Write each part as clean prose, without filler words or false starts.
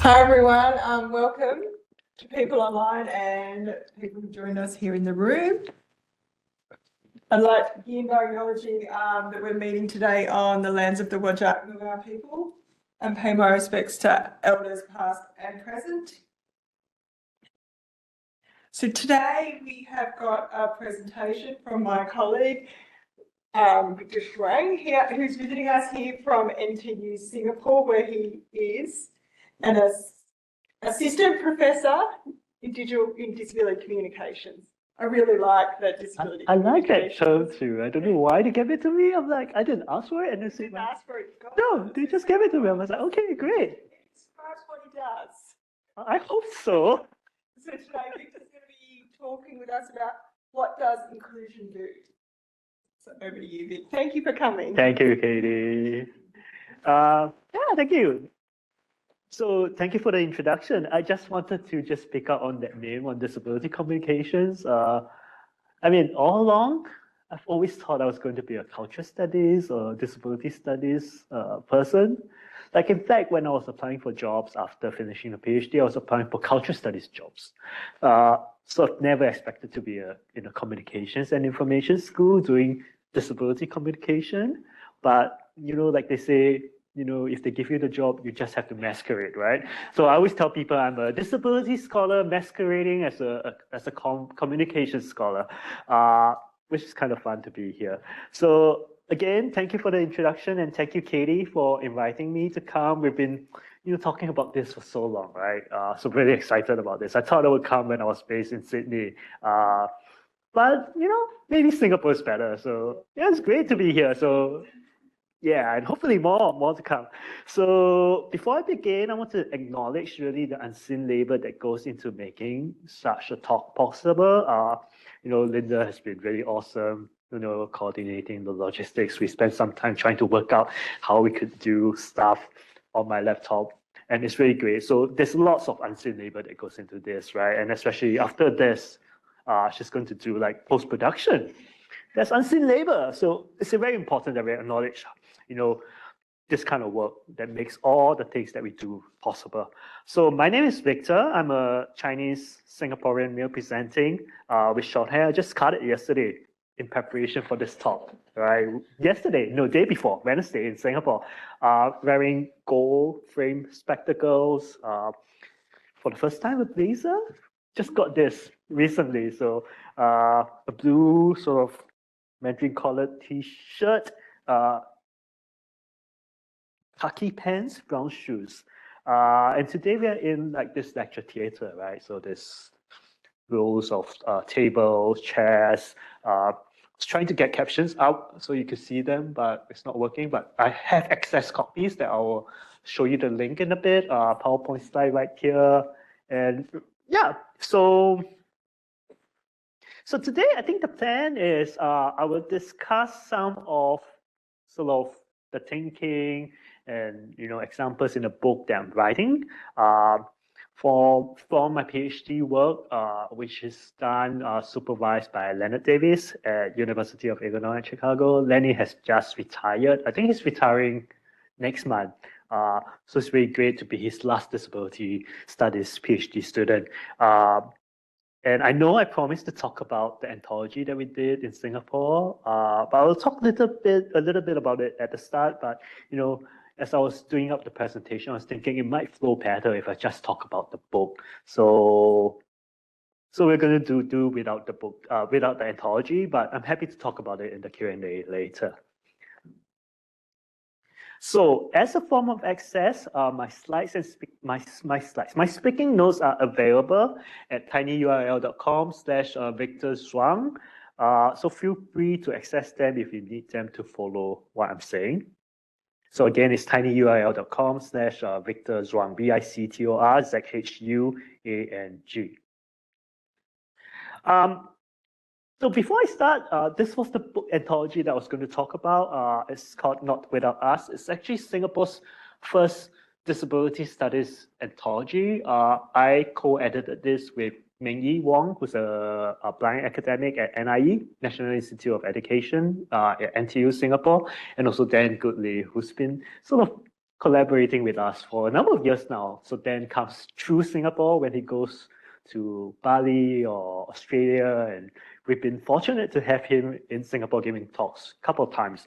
Hi everyone, welcome to people online and people who join us here in the room. I'd like to begin by acknowledging that we're meeting today on the lands of the Whadjuk Noongar people and pay my respects to elders past and present. So today we have got a presentation from my colleague Victor Zhuang here, who's visiting us here from NTU Singapore, where he is an assistant professor in disability communications. I really like that disability. I like that term too. I don't know why they gave it to me. I'm like, I didn't ask for it, and they said, ask for it. no, they just gave it to me. I was like, okay, great. It describes what he does. I hope so. So today Victor's going to be talking with us about what does inclusion do. So over to you, Vic. Thank you for coming. Thank you, Katie. Yeah, thank you. So thank you for the introduction. I just wanted to just pick up on that name on disability communications. I mean, all along, I've always thought I was going to be a culture studies or disability studies person. Like in fact, when I was applying for jobs after finishing a PhD, I was applying for culture studies jobs. So I've never expected to be in a communications and information school doing disability communication. But like they say, if they give you the job, you just have to masquerade, right? So I always tell people I'm a disability scholar masquerading as a communication scholar, which is kind of fun to be here. So again, thank you for the introduction, and thank you, Katie, for inviting me to come. We've been talking about this for so long, right? So really excited about this. I thought I would come when I was based in Sydney. But maybe Singapore is better. So yeah, it's great to be here. So yeah, and hopefully more to come. So before I begin, I want to acknowledge really the unseen labor that goes into making such a talk possible. Linda has been really awesome, coordinating the logistics. We spent some time trying to work out how we could do stuff on my laptop, and it's really great. So there's lots of unseen labor that goes into this, right? And especially after this, she's going to do like post-production. There's unseen labor. So it's very important that we acknowledge, this kind of work that makes all the things that we do possible. So my name is Victor. I'm a Chinese Singaporean male presenting with short hair. I just cut it yesterday in preparation for this talk, right? Day before, Wednesday in Singapore, wearing gold frame spectacles. For the first time, a blazer. Just got this recently. So a blue sort of Mandarin collared t-shirt, khaki pants, brown shoes. And today we are in like this lecture theater, right? So there's rows of tables, chairs. I was trying to get captions out so you could see them, but it's not working. But I have access copies that I will show you the link in a bit. PowerPoint slide right here. And yeah, so today I think the plan is I will discuss some of sort of the thinking and examples in the book that I'm writing for my PhD work, which is done supervised by Leonard Davis at University of Illinois at Chicago. Lenny has just retired. I think he's retiring next month. So it's really great to be his last disability studies PhD student. And I know I promised to talk about the anthology that we did in Singapore, but I'll talk a little bit about it at the start. But as I was doing up the presentation, I was thinking it might flow better if I just talk about the book. So we're going to do without the book, without the anthology. But I'm happy to talk about it in the Q&A later. So as a form of access, my slides and my speaking notes are available at tinyurl.com/Victor Zhuang. So feel free to access them if you need them to follow what I'm saying. So again, it's tinyurl.com/Victor Zhuang, VICTOR ZHUANG. So before I start, this was the book anthology that I was going to talk about. It's called Not Without Us. It's actually Singapore's first disability studies anthology. I co-edited this with Meng-Yi Wong, who's a blind academic at NIE, National Institute of Education at NTU Singapore, and also Dan Goodley, who's been sort of collaborating with us for a number of years now. So Dan comes through Singapore when he goes to Bali or Australia, and we've been fortunate to have him in Singapore giving talks a couple of times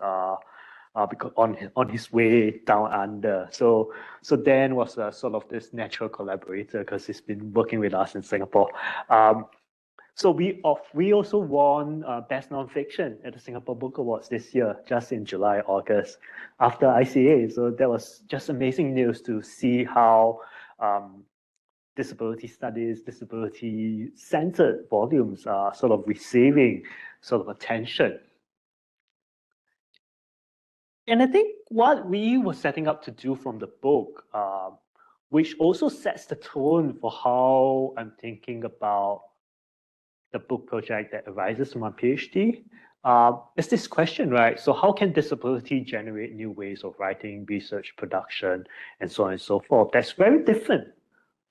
because on his way down under. So Dan was sort of this natural collaborator because he's been working with us in Singapore. So we also won Best Nonfiction at the Singapore Book Awards this year, just in July, August, after ICA. So that was just amazing news to see how disability studies, disability-centered volumes are sort of receiving sort of attention. And I think what we were setting up to do from the book, which also sets the tone for how I'm thinking about the book project that arises from my PhD, is this question, right? So how can disability generate new ways of writing, research, production, and so on and so forth? That's very different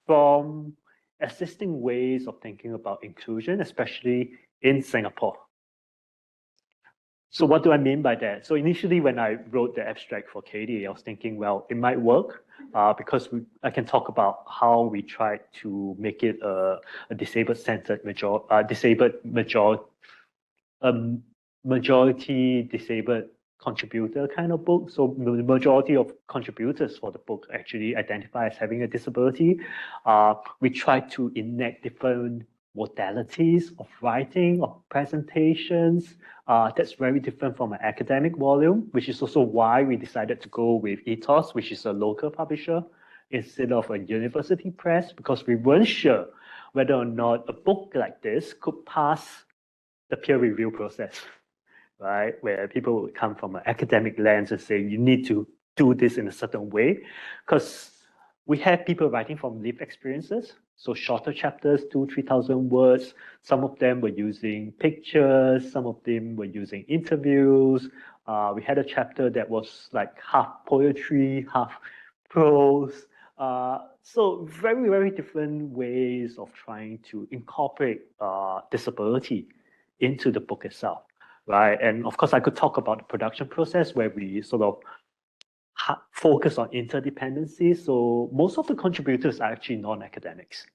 from existing ways of thinking about inclusion, especially in Singapore. So what do I mean by that? So initially, when I wrote the abstract for Katie, I was thinking, well, it might work because I can talk about how we tried to make it a disabled-centered majority disabled contributor kind of book. So the majority of contributors for the book actually identify as having a disability. We tried to enact different modalities of writing, of presentations. That's very different from an academic volume, which is also why we decided to go with Ethos, which is a local publisher, instead of a university press, because we weren't sure whether or not a book like this could pass the peer review process, right? Where people would come from an academic lens and say, you need to do this in a certain way. Because we have people writing from lived experiences, so shorter chapters, 2,000-3,000 words. Some of them were using pictures, some of them were using interviews. We had a chapter that was like half poetry, half prose. So very, very different ways of trying to incorporate disability into the book itself, right? And of course, I could talk about the production process where we sort of focus on interdependency. So most of the contributors are actually non-academics.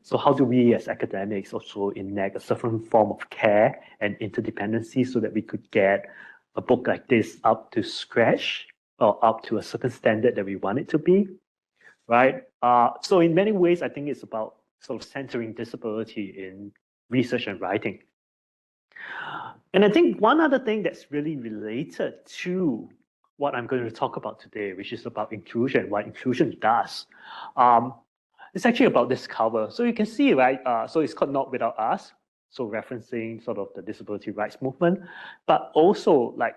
So how do we as academics also enact a certain form of care and interdependency so that we could get a book like this up to scratch or up to a certain standard that we want it to be, right? So in many ways, I think it's about sort of centering disability in research and writing. And I think one other thing that's really related to what I'm going to talk about today, which is about inclusion, what inclusion does. It's actually about this cover. So you can see, right? So it's called Not Without Us, so referencing sort of the disability rights movement, but also like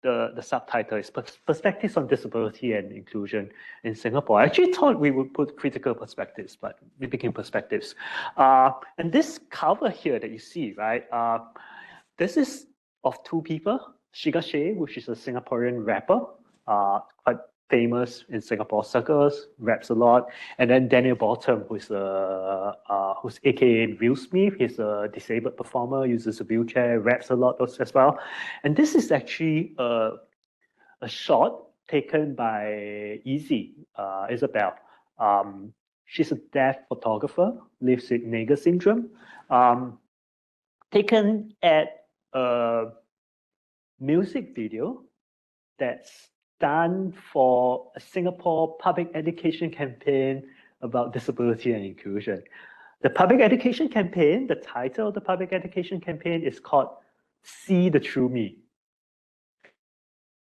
the subtitle is Perspectives on Disability and Inclusion in Singapore. I actually thought we would put critical perspectives, but we became perspectives. And this cover here that you see, right? This is of two people. Shiga Shea, which is a Singaporean rapper, quite famous in Singapore circles, raps a lot. And then Daniel Bottom, who's AKA Will Smith. He's a disabled performer, uses a wheelchair, raps a lot as well. And this is actually a shot taken by Isabel. She's a deaf photographer, lives with Nager syndrome. Taken at a music video that's done for a Singapore public education campaign about disability and inclusion. The public education campaign, the title of the public education campaign is called See the True Me.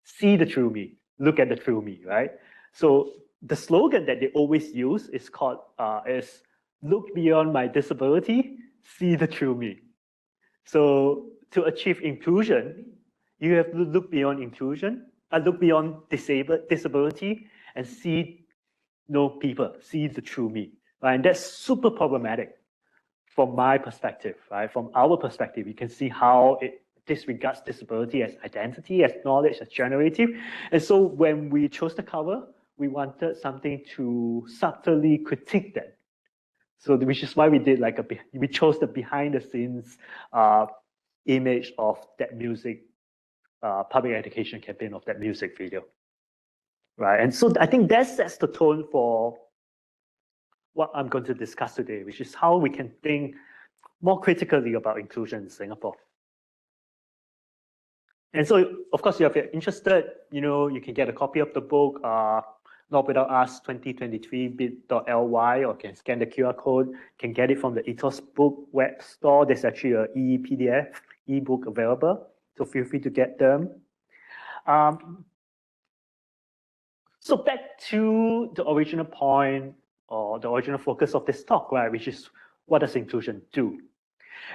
See the True Me. Look at the True Me, right? So the slogan that they always use is called, is look beyond my disability, see the true me. So to achieve inclusion, you have to look beyond inclusion, look beyond disability, and see people, see the true me. Right? And that's super problematic from my perspective, right? From our perspective, you can see how it disregards disability as identity, as knowledge, as generative. And so when we chose the cover, we wanted something to subtly critique that. So which is why we did we chose the behind the scenes image of that music, public education campaign of that music video, right? And so I think that sets the tone for what I'm going to discuss today, which is how we can think more critically about inclusion in Singapore. And so, of course, if you're interested, you can get a copy of the book, Not Without Us 2023 bit.ly, or can scan the QR code, can get it from the Ethos Book web store. There's actually a e-PDF, e-book available, so feel free to get them. So back to the original point, or the original focus of this talk, right, which is what does inclusion do?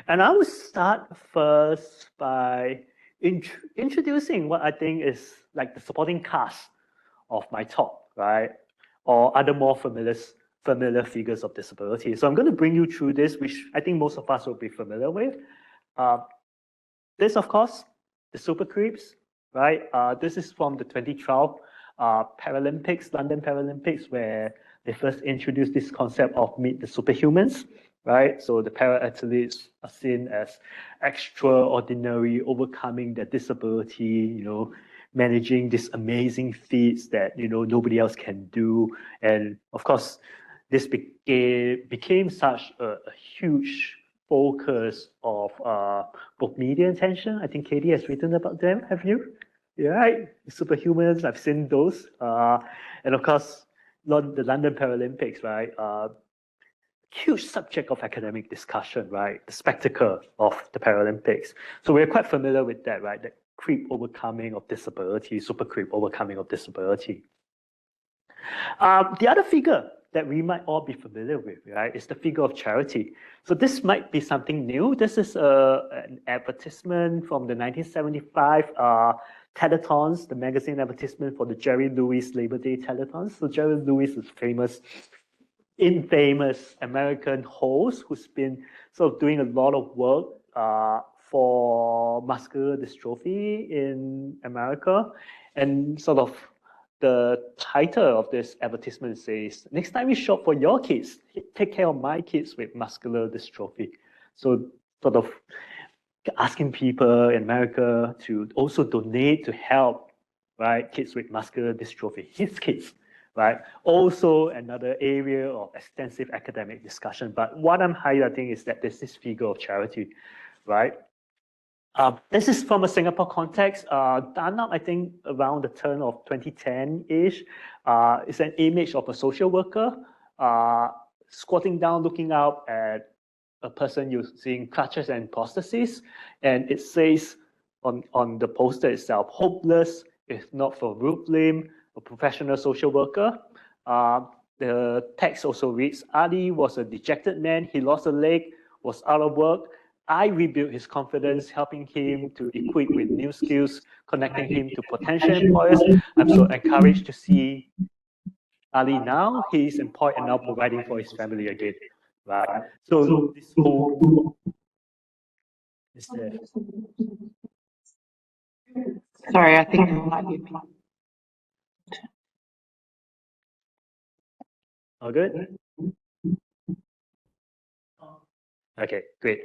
And I will start first by introducing what I think is like the supporting cast of my talk, right? Or other more familiar figures of disability. So I'm going to bring you through this, which I think most of us will be familiar with. This, of course, the super creeps, right? This is from the 2012 Paralympics, London Paralympics, where they first introduced this concept of meet the superhumans, right? So the para-athletes are seen as extraordinary, overcoming their disability, managing these amazing feats that, nobody else can do. And of course, this became such a huge focus of both media attention. I think Katie has written about them, have you? Yeah, right. Superhumans, I've seen those. And of course, the London Paralympics, right? Huge subject of academic discussion, right? The spectacle of the Paralympics. So we're quite familiar with that, right? The creep overcoming of disability, super creep overcoming of disability. The other figure that we might all be familiar with, right, is the figure of charity. So this might be something new. This is an advertisement from the 1975 telethons, the magazine advertisement for the Jerry Lewis Labor Day telethons. So Jerry Lewis is infamous American host who's been sort of doing a lot of work for muscular dystrophy in America. And sort of the title of this advertisement says, next time you shop for your kids, take care of my kids with muscular dystrophy. So sort of asking people in America to also donate to help, right, kids with muscular dystrophy, his kids, right? Also another area of extensive academic discussion. But what I'm highlighting is that there's this figure of charity, right? This is from a Singapore context, done up, I think, around the turn of 2010-ish. It's an image of a social worker squatting down, looking up at a person using crutches and prostheses. And it says on the poster itself, hopeless if not for Ruth Lim, a professional social worker. The text also reads, Ali was a dejected man. He lost a leg, was out of work. I rebuilt his confidence, helping him to equip with new skills, connecting him to potential employers. I'm so encouraged to see Ali now. He's employed and now providing for his family again. Right. So this whole is there. Sorry, I think it might be. All good? Okay, great.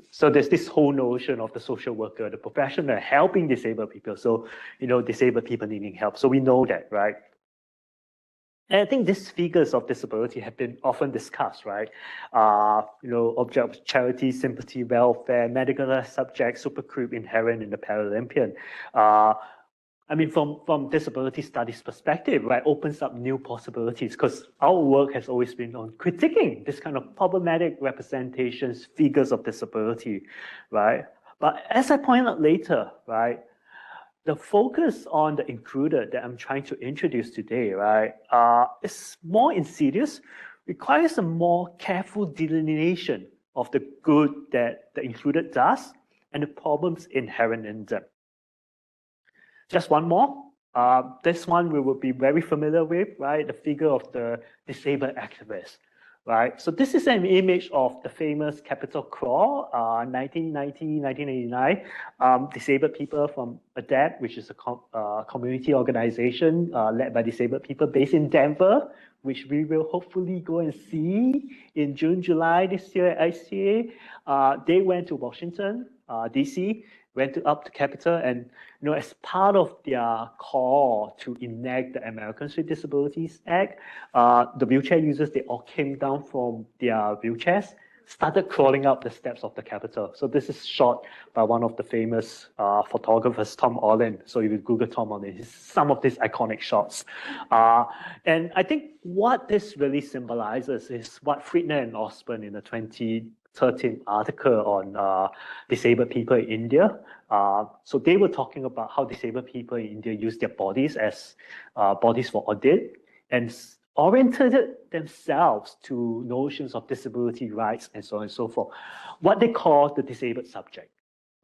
So there's this whole notion of the social worker, the professional helping disabled people. So, disabled people needing help. So we know that, right? And I think these figures of disability have been often discussed, right? Object of charity, sympathy, welfare, medical subject, super creep inherent in the Paralympian. From disability studies perspective, right, opens up new possibilities because our work has always been on critiquing this kind of problematic representations, figures of disability, right? But as I point out later, right, the focus on the included that I'm trying to introduce today, right, is more insidious, requires a more careful delineation of the good that the included does and the problems inherent in them. Just one more. This one we will be very familiar with, right? The figure of the disabled activist, right? So this is an image of the famous Capitol Crawl, 1990, 1989. Disabled people from ADAPT, which is a community organization led by disabled people based in Denver, which we will hopefully go and see in June, July this year at ICA. They went to Washington, DC. went up to Capitol, and as part of their call to enact the Americans with Disabilities Act, the wheelchair users, they all came down from their wheelchairs, started crawling up the steps of the Capitol. So this is shot by one of the famous photographers, Tom Orland. So if you Google Tom Orland, some of these iconic shots. And I think what this really symbolizes is what Friedner and Osborne in the 2013 article on disabled people in India. So they were talking about how disabled people in India use their bodies as bodies for audit and oriented themselves to notions of disability rights and so on and so forth, what they call the disabled subject,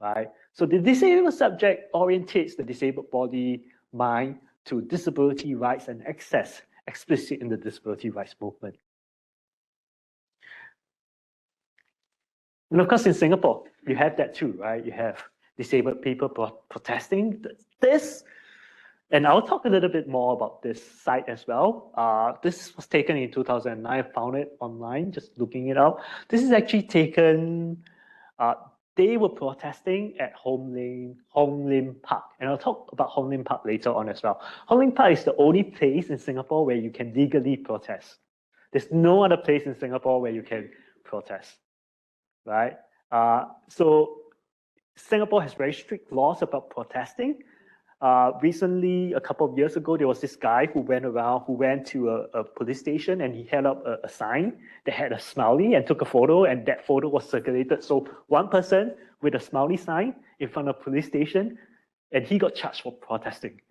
right? So the disabled subject orientates the disabled body, mind to disability rights and access explicit in the disability rights movement. And of course, in Singapore, you have that too, right? You have disabled people protesting this. And I'll talk a little bit more about this site as well. This was taken in 2009. I found it online, just looking it up. This is actually taken, they were protesting at Hong Lim Park. And I'll talk about Hong Lim Park later on as well. Hong Lim Park is the only place in Singapore where you can legally protest. There's no other place in Singapore where you can protest, right? So Singapore has very strict laws about protesting. Recently, a couple of years ago, there was this guy who went to a police station and he held up a sign that had a smiley and took a photo, and that photo was circulated. So one person with a smiley sign in front of a police station, and he got charged for protesting.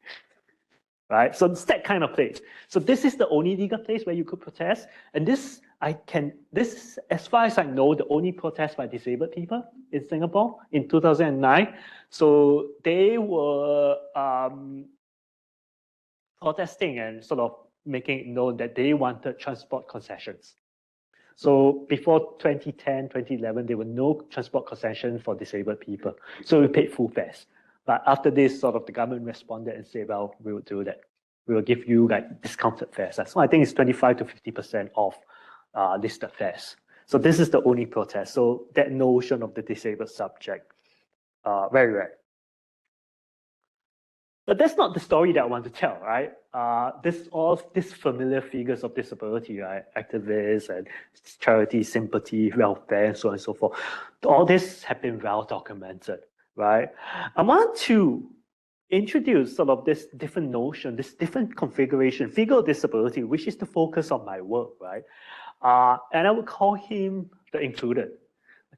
Right? So it's that kind of place. So this is the only legal place where you could protest. And this is, as far as I know, the only protest by disabled people in Singapore in 2009. So they were protesting and sort of making it known that they wanted transport concessions. So before 2010, 2011, there were no transport concessions for disabled people. So we paid full fares. But after this, sort of the government responded and said, well, we will do that. We will give you like discounted fares. So I think it's 25 to 50% off listed fares. So this is the only protest. So that notion of the disabled subject, very rare. But that's not the story that I want to tell, right? These familiar figures of disability, right? Activists and charity, sympathy, welfare, and so on and so forth. All this have been well documented, right? I want to introduce sort of this different notion, this different configuration, figure of disability, which is the focus of my work, right? And I would call him the included.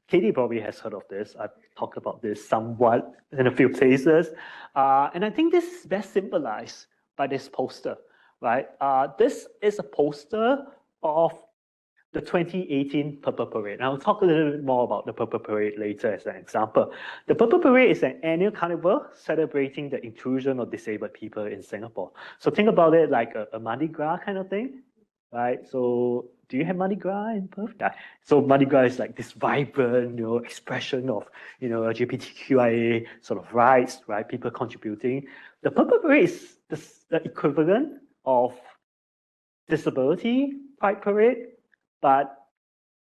Katie probably has heard of this. I've talked about this somewhat in a few places. And I think this is best symbolized by this poster, right? This is a poster of the 2018 Purple Parade. And I'll talk a little bit more about the Purple Parade later as an example. The Purple Parade is an annual carnival celebrating the inclusion of disabled people in Singapore. So think about it like a Mardi Gras kind of thing, right? So do you have Mardi Gras in Perth? Yeah. So Mardi Gras is like this vibrant, expression of, LGBTQIA sort of rights, right? People contributing. The Purple Parade is the equivalent of Disability Pride Parade, but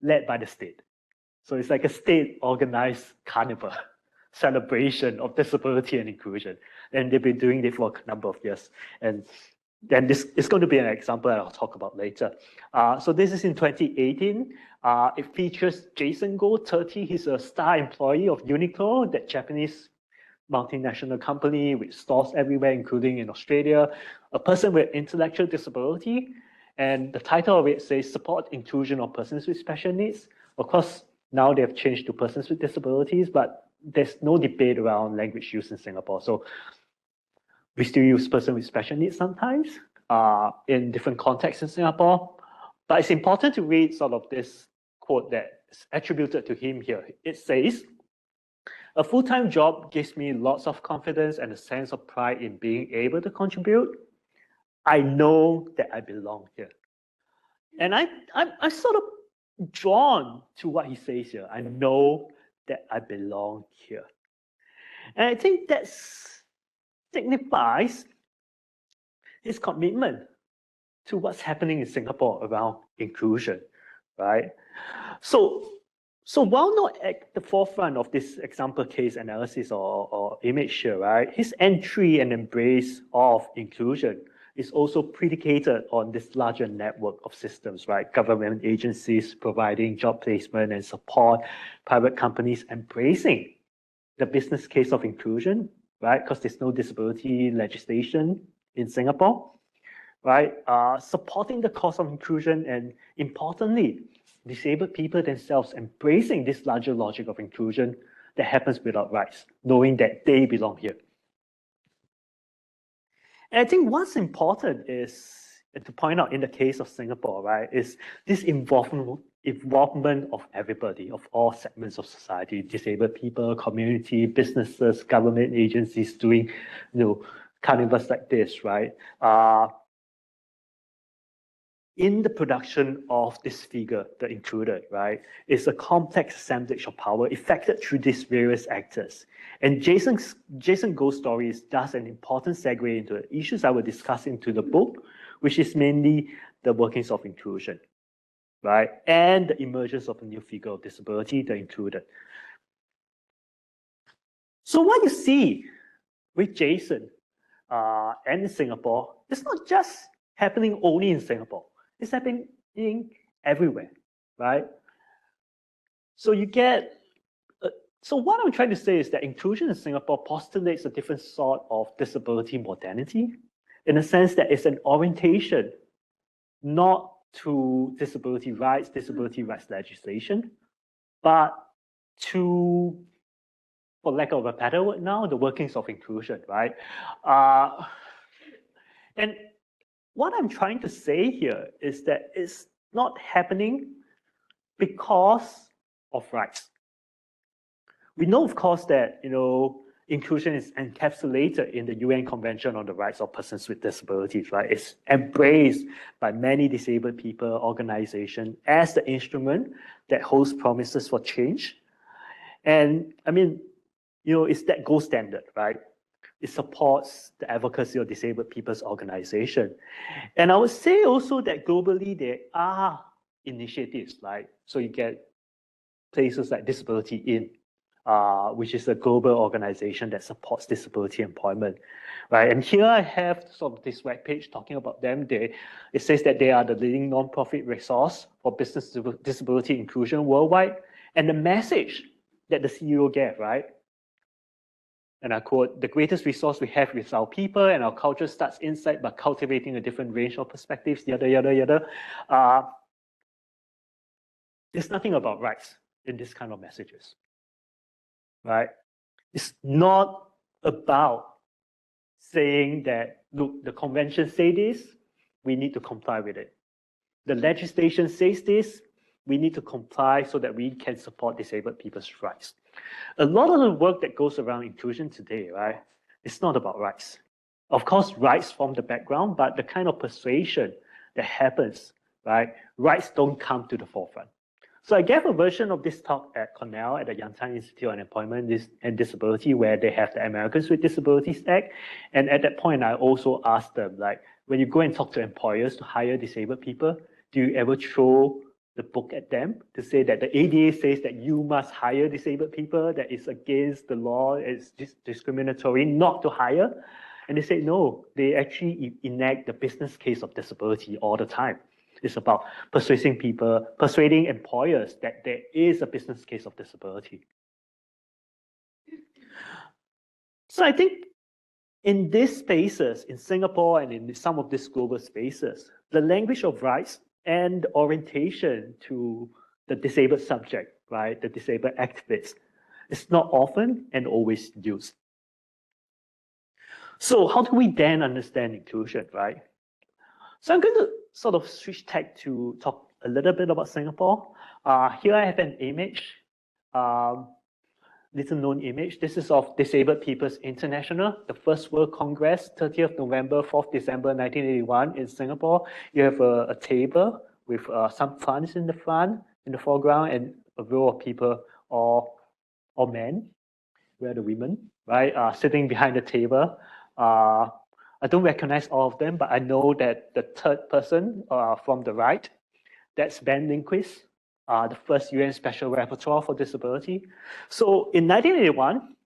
led by the state. So it's like a state-organized carnival celebration of disability and inclusion. And they've been doing it for a number of years. And then this is going to be an example that I'll talk about later. So this is in 2018. It features Jason Goh, 30. He's a star employee of Uniqlo, that Japanese multinational company with stores everywhere, including in Australia, a person with intellectual disability. And the title of it says support inclusion of persons with special needs. Of course, now they've changed to persons with disabilities, but there's no debate around language use in Singapore. So we still use person with special needs sometimes in different contexts in Singapore. But it's important to read sort of this quote that's attributed to him here. It says, "A full-time job gives me lots of confidence and a sense of pride in being able to contribute. I know that I belong here." And I'm sort of drawn to what he says here. I know that I belong here. And I think that signifies his commitment to what's happening in Singapore around inclusion, right? So So while not at the forefront of this example case analysis or image here, right, his entry and embrace of inclusion is also predicated on this larger network of systems, right? Government agencies providing job placement and support, private companies embracing the business case of inclusion, right? Because there's no disability legislation in Singapore, right? Supporting the cause of inclusion and importantly, disabled people themselves embracing this larger logic of inclusion that happens without rights, knowing that they belong here. And I think what's important is to point out in the case of Singapore, right, is this involvement of everybody, of all segments of society, disabled people, community, businesses, government agencies doing, carnivals like this, right? In the production of this figure, the included, right, is a complex assemblage of power effected through these various actors. And Jason Gold's story is thus an important segue into the issues I will discuss into the book, which is mainly the workings of inclusion, right, and the emergence of a new figure of disability, the included. So what you see with Jason and in Singapore, it's not just happening only in Singapore. It's happening everywhere, right? So you get, so what I'm trying to say is that inclusion in Singapore postulates a different sort of disability modernity, in the sense that it's an orientation not to disability rights legislation, but to, for lack of a better word now, the workings of inclusion, right? And what I'm trying to say here is that it's not happening because of rights. We know, of course, that inclusion is encapsulated in the UN Convention on the Rights of Persons with Disabilities, right? It's embraced by many disabled people organizations as the instrument that holds promises for change. And I mean, it's that gold standard, right? It supports the advocacy of disabled people's organization. And I would say also that globally there are initiatives, right? So you get places like Disability In, which is a global organization that supports disability employment, right? And here I have sort of this webpage talking about them. It says that they are the leading non-profit resource for business disability inclusion worldwide. And the message that the CEO gave, right? And I quote, "The greatest resource we have is our people, and our culture starts inside by cultivating a different range of perspectives," yada, yada, yada. There's nothing about rights in this kind of messages, right? It's not about saying that, look, the convention say this, we need to comply with it. The legislation says this, we need to comply so that we can support disabled people's rights. A lot of the work that goes around inclusion today, right, it's not about rights. Of course, rights form the background, but the kind of persuasion that happens, right, rights don't come to the forefront. So I gave a version of this talk at Cornell at the Young Time Institute on Employment and Disability, where they have the Americans with Disabilities Act. And at that point, I also asked them, like, when you go and talk to employers to hire disabled people, do you ever throw the book at them to say that the ADA says that you must hire disabled people, that is against the law, it's discriminatory not to hire? And they say no, they actually enact the business case of disability all the time. It's about persuading employers that there is a business case of disability. So I think in these spaces, in Singapore and in some of these global spaces, the language of rights and orientation to the disabled subject, right, the disabled activist, is not often and always used. So how do we then understand inclusion, right? So I'm going to sort of switch tack to talk a little bit about Singapore. Here I have an image, little known image. This is of Disabled People's International, the First World Congress, 30th November, 4th December, 1981 in Singapore. You have a table with some funds in the front, in the foreground, and a row of people, all men, where the women, right, sitting behind the table. I don't recognize all of them, but I know that the third person from the right, that's Ben Lindquist, the first UN Special Rapporteur for Disability. So in 1981,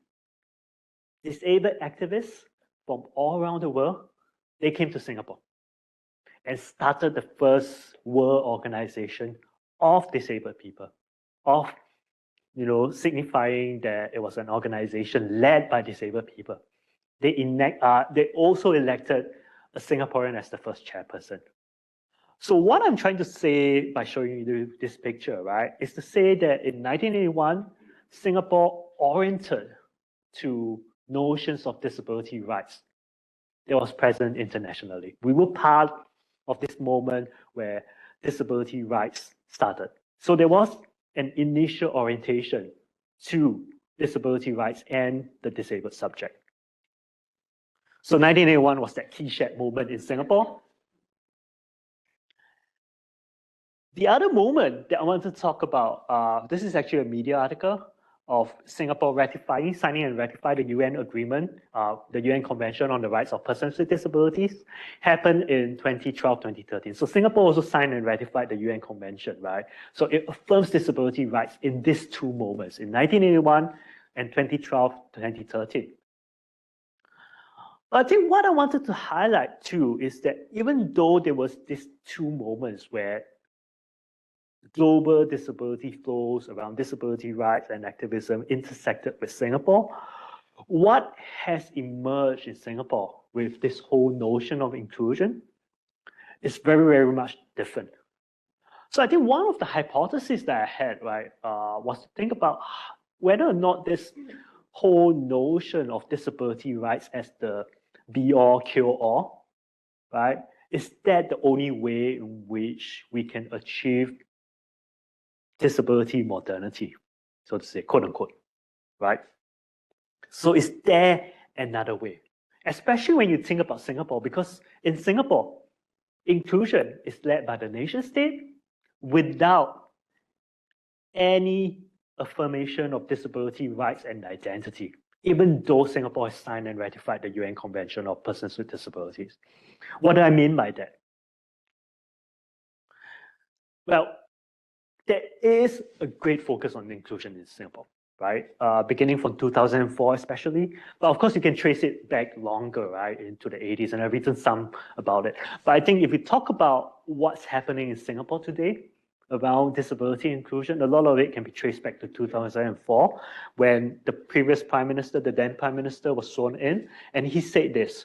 disabled activists from all around the world, they came to Singapore and started the first world organization of disabled people, of signifying that it was an organization led by disabled people. They also elected a Singaporean as the first chairperson. So what I'm trying to say by showing you this picture, right, is to say that in 1981, Singapore oriented to notions of disability rights that was present internationally. We were part of this moment where disability rights started. So there was an initial orientation to disability rights and the disabled subject. So 1981 was that key shed moment in Singapore. The other moment that I want to talk about, this is actually a media article of Singapore signing and ratifying the UN agreement, the UN Convention on the Rights of Persons with Disabilities, happened in 2012, 2013. So Singapore also signed and ratified the UN Convention, right? So it affirms disability rights in these two moments, in 1981 and 2012, 2013. But I think what I wanted to highlight too is that even though there was these two moments where global disability flows around disability rights and activism intersected with Singapore, what has emerged in Singapore with this whole notion of inclusion is very, very much different. So I think one of the hypotheses that I had, right, was to think about whether or not this whole notion of disability rights as the be-all, kill-all, right, is that the only way in which we can achieve disability modernity, so to say, quote unquote, right? So is there another way? Especially when you think about Singapore, because in Singapore, inclusion is led by the nation state without any affirmation of disability rights and identity, even though Singapore has signed and ratified the UN Convention of Persons with Disabilities. What do I mean by that? Well, there is a great focus on inclusion in Singapore, right? Beginning from 2004 especially. But of course, you can trace it back longer, right, into the 80s, and I've written some about it. But I think if we talk about what's happening in Singapore today around disability inclusion, a lot of it can be traced back to 2004, when the previous Prime Minister, the then Prime Minister, was sworn in, and he said this,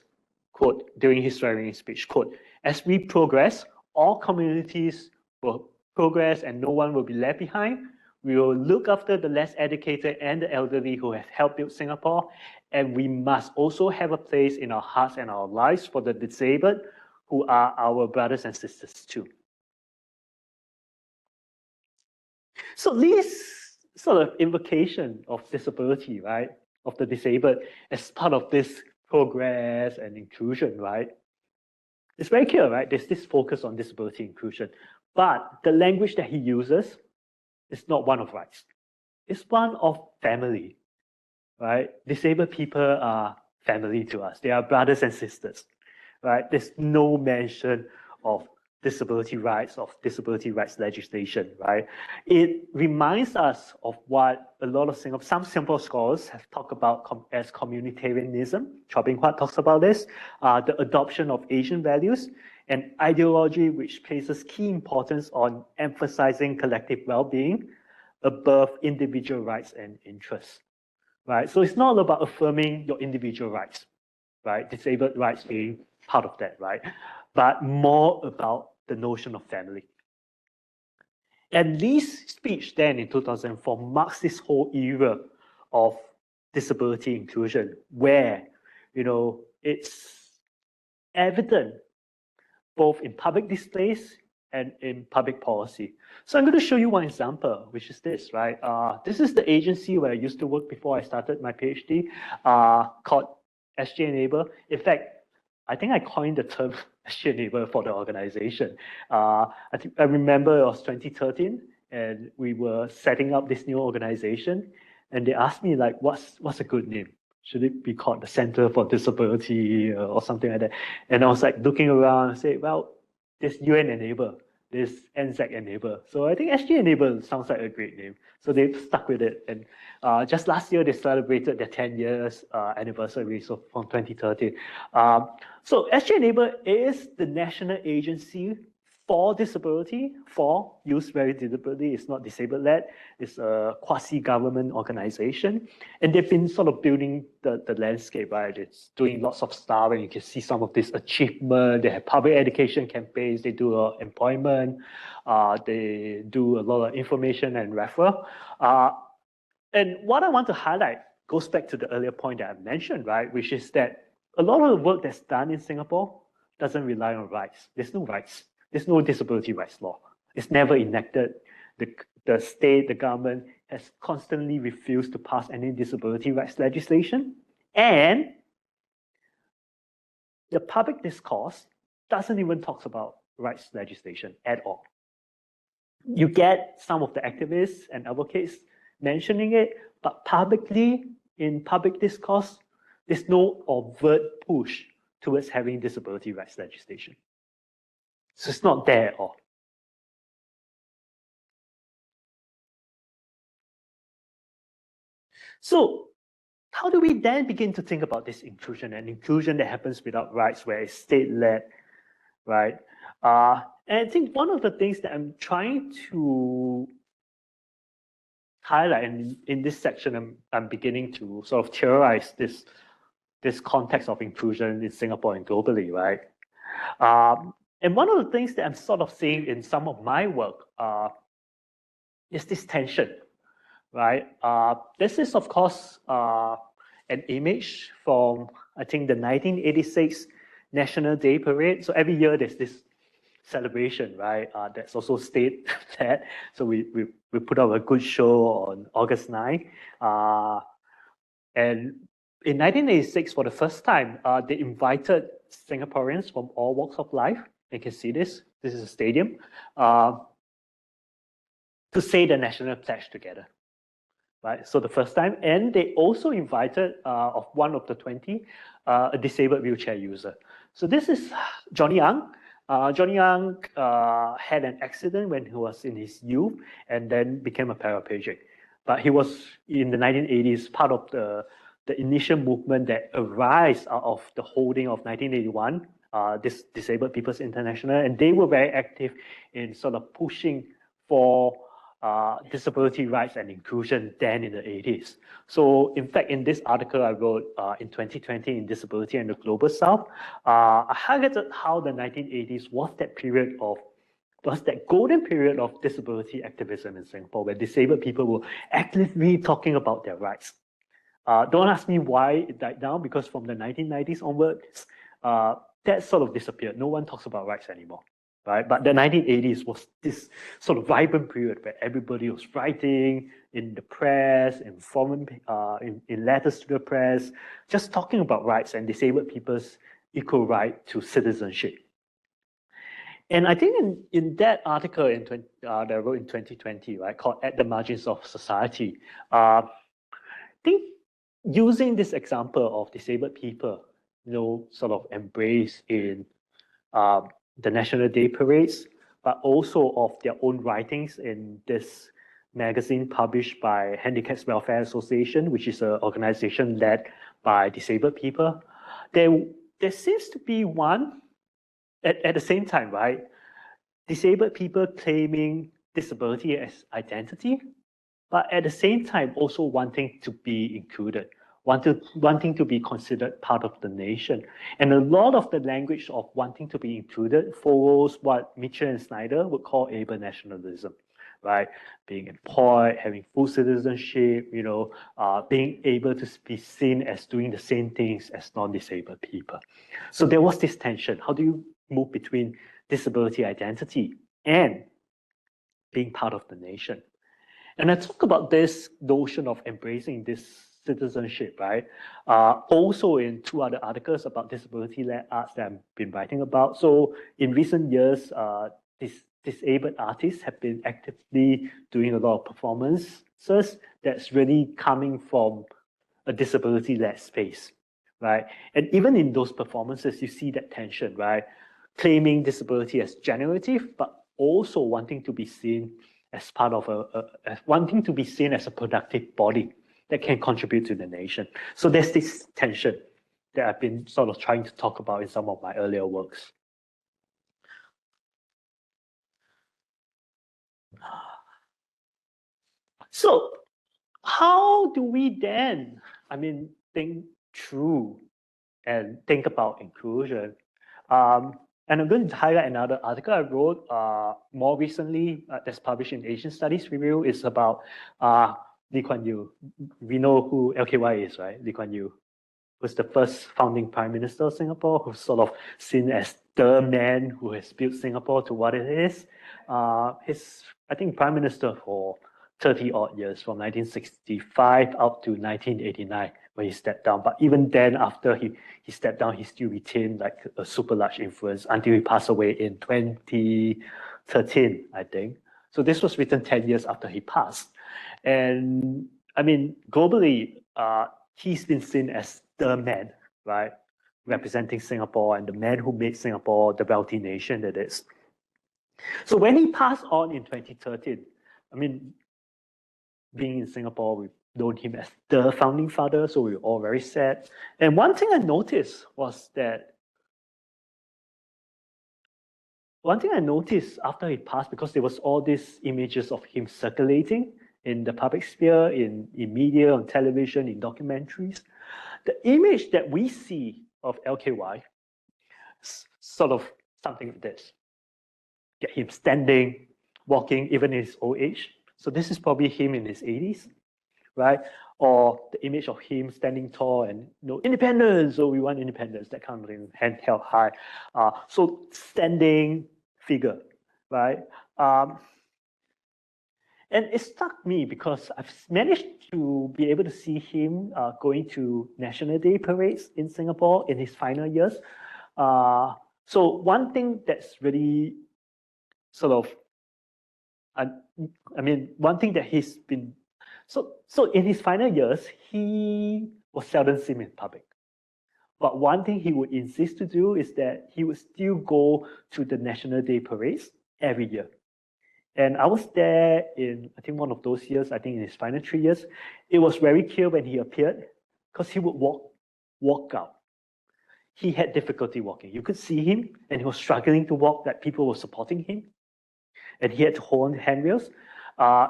quote, during his swearing-in speech, quote, "As we progress, all communities will progress and no one will be left behind. We will look after the less educated and the elderly who have helped build Singapore. And we must also have a place in our hearts and our lives for the disabled who are our brothers and sisters too." So this sort of invocation of disability, right, of the disabled as part of this progress and inclusion, right, it's very clear, right? There's this focus on disability inclusion. But the language that he uses is not one of rights. It's one of family, right? Disabled people are family to us. They are brothers and sisters, right? There's no mention of disability rights, of disability rights legislation, right? It reminds us of what a lot of some Singapore scholars have talked about as communitarianism. Chua Bing Huat talks about this, the adoption of Asian values, an ideology which places key importance on emphasizing collective well-being above individual rights and interests, right? So it's not about affirming your individual rights, right? Disabled rights being part of that, right? But more about the notion of family. And Lee's speech then in 2004 marks this whole era of disability inclusion where, it's evident both in public displays and in public policy. So I'm going to show you one example, which is this, right? This is the agency where I used to work before I started my PhD, called SG Enable. In fact, I think I coined the term SG Enable for the organization. I remember it was 2013, and we were setting up this new organization, and they asked me, like, what's a good name? Should it be called the Center for Disability or something like that? And I was like looking around and say, well, there's UN Enable. this NZ Enable. So I think SG Enable sounds like a great name. So they've stuck with it. And just last year, they celebrated their 10 years anniversary, so from 2013. So SG Enable is the national agency for disability, for use very deliberately. It's not disabled-led. It's a quasi-government organization. And they've been sort of building the landscape, right? It's doing lots of stuff, and you can see some of this achievement. They have public education campaigns. They do employment. They do a lot of information and referral. And what I want to highlight goes back to the earlier point that I mentioned, right? Which is that a lot of the work that's done in Singapore doesn't rely on rights. There's no rights. There's no disability rights law. It's never enacted. The state, the government has constantly refused to pass any disability rights legislation. And the public discourse doesn't even talk about rights legislation at all. You get some of the activists and advocates mentioning it, but publicly, in public discourse, there's no overt push towards having disability rights legislation. So it's not there at all. So how do we then begin to think about this inclusion, and inclusion that happens without rights, where it's state-led, right? And I think one of the things that I'm trying to highlight, and in this section, I'm beginning to sort of theorize this context of inclusion in Singapore and globally, right? And one of the things that I'm sort of seeing in some of my work is this tension, right? This is, of course, an image from, I think, the 1986 National Day Parade. So every year there's this celebration, right? That's also state-led. So we put up a good show on August 9. And in 1986, for the first time, they invited Singaporeans from all walks of life. You can see this. This is a stadium. To say the national pledge together, right? So the first time, and they also invited of one of the 20 a disabled wheelchair user. So this is Johnny Ang. Johnny Ang had an accident when he was in his youth, and then became a paraplegic. But he was in the 1980s part of the initial movement that arose out of the holding of 1981. This Disabled People's International, and they were very active in sort of pushing for disability rights and inclusion then in the 80s. So in fact, in this article I wrote in 2020 in Disability and the Global South, I highlighted how the 1980s was that golden period of disability activism in Singapore, where disabled people were actively talking about their rights. Don't ask me why it died down, because from the 1990s onwards, that sort of disappeared. No one talks about rights anymore, right? But the 1980s was this sort of vibrant period where everybody was writing in the press, in foreign, in letters to the press, just talking about rights and disabled people's equal right to citizenship. And I think in that article that I wrote in 2020, right, called "At the Margins of Society," I think using this example of disabled people, sort of embraced in the National Day parades, but also of their own writings in this magazine published by Handicaps Welfare Association, which is an organization led by disabled people. There seems to be one, at the same time, right? Disabled people claiming disability as identity, but at the same time also wanting to be included, wanting to be considered part of the nation. And a lot of the language of wanting to be included follows what Mitchell and Snyder would call able nationalism, right? Being employed, having full citizenship, being able to be seen as doing the same things as non-disabled people. So there was this tension. How do you move between disability identity and being part of the nation? And I talk about this notion of embracing this citizenship, right? Also in two other articles about disability-led arts that I've been writing about. So in recent years, disabled artists have been actively doing a lot of performances that's really coming from a disability-led space, right? And even in those performances, you see that tension, right? Claiming disability as generative, but also wanting to be seen as part of wanting to be seen as a productive body that can contribute to the nation. So there's this tension that I've been sort of trying to talk about in some of my earlier works. So how do we then, think through and think about inclusion? And I'm going to highlight another article I wrote more recently that's published in Asian Studies Review. It's about Lee Kuan Yew. We know who LKY is, right? Lee Kuan Yew was the first founding Prime Minister of Singapore, who's sort of seen as the man who has built Singapore to what it is. He's, I think, Prime Minister for 30 odd years, from 1965 up to 1989 when he stepped down. But even then, after he stepped down, he still retained like a super large influence until he passed away in 2013, I think. So this was written 10 years after he passed. And globally, he's been seen as the man, right? Representing Singapore and the man who made Singapore the wealthy nation that it is. So when he passed on in 2013, being in Singapore, we've known him as the founding father, so we were all very sad. And one thing I noticed after he passed, because there was all these images of him circulating in the public sphere, in media, on television, in documentaries, the image that we see of LKY is sort of something like this. Get him standing, walking, even in his old age. So this is probably him in his 80s, right? Or the image of him standing tall and independence, so we want independence, that kind of thing, hand held high. So standing figure, right? And it struck me because I've managed to be able to see him going to National Day parades in Singapore in his final years. So one thing that's really sort of, one thing that he's been, so in his final years, he was seldom seen in public. But one thing he would insist to do is that he would still go to the National Day parades every year. And I was there in, I think, one of those years, I think in his final 3 years. It was very clear when he appeared, because he would walk out. He had difficulty walking. You could see him, and he was struggling to walk, that people were supporting him. And he had to hold on handrails.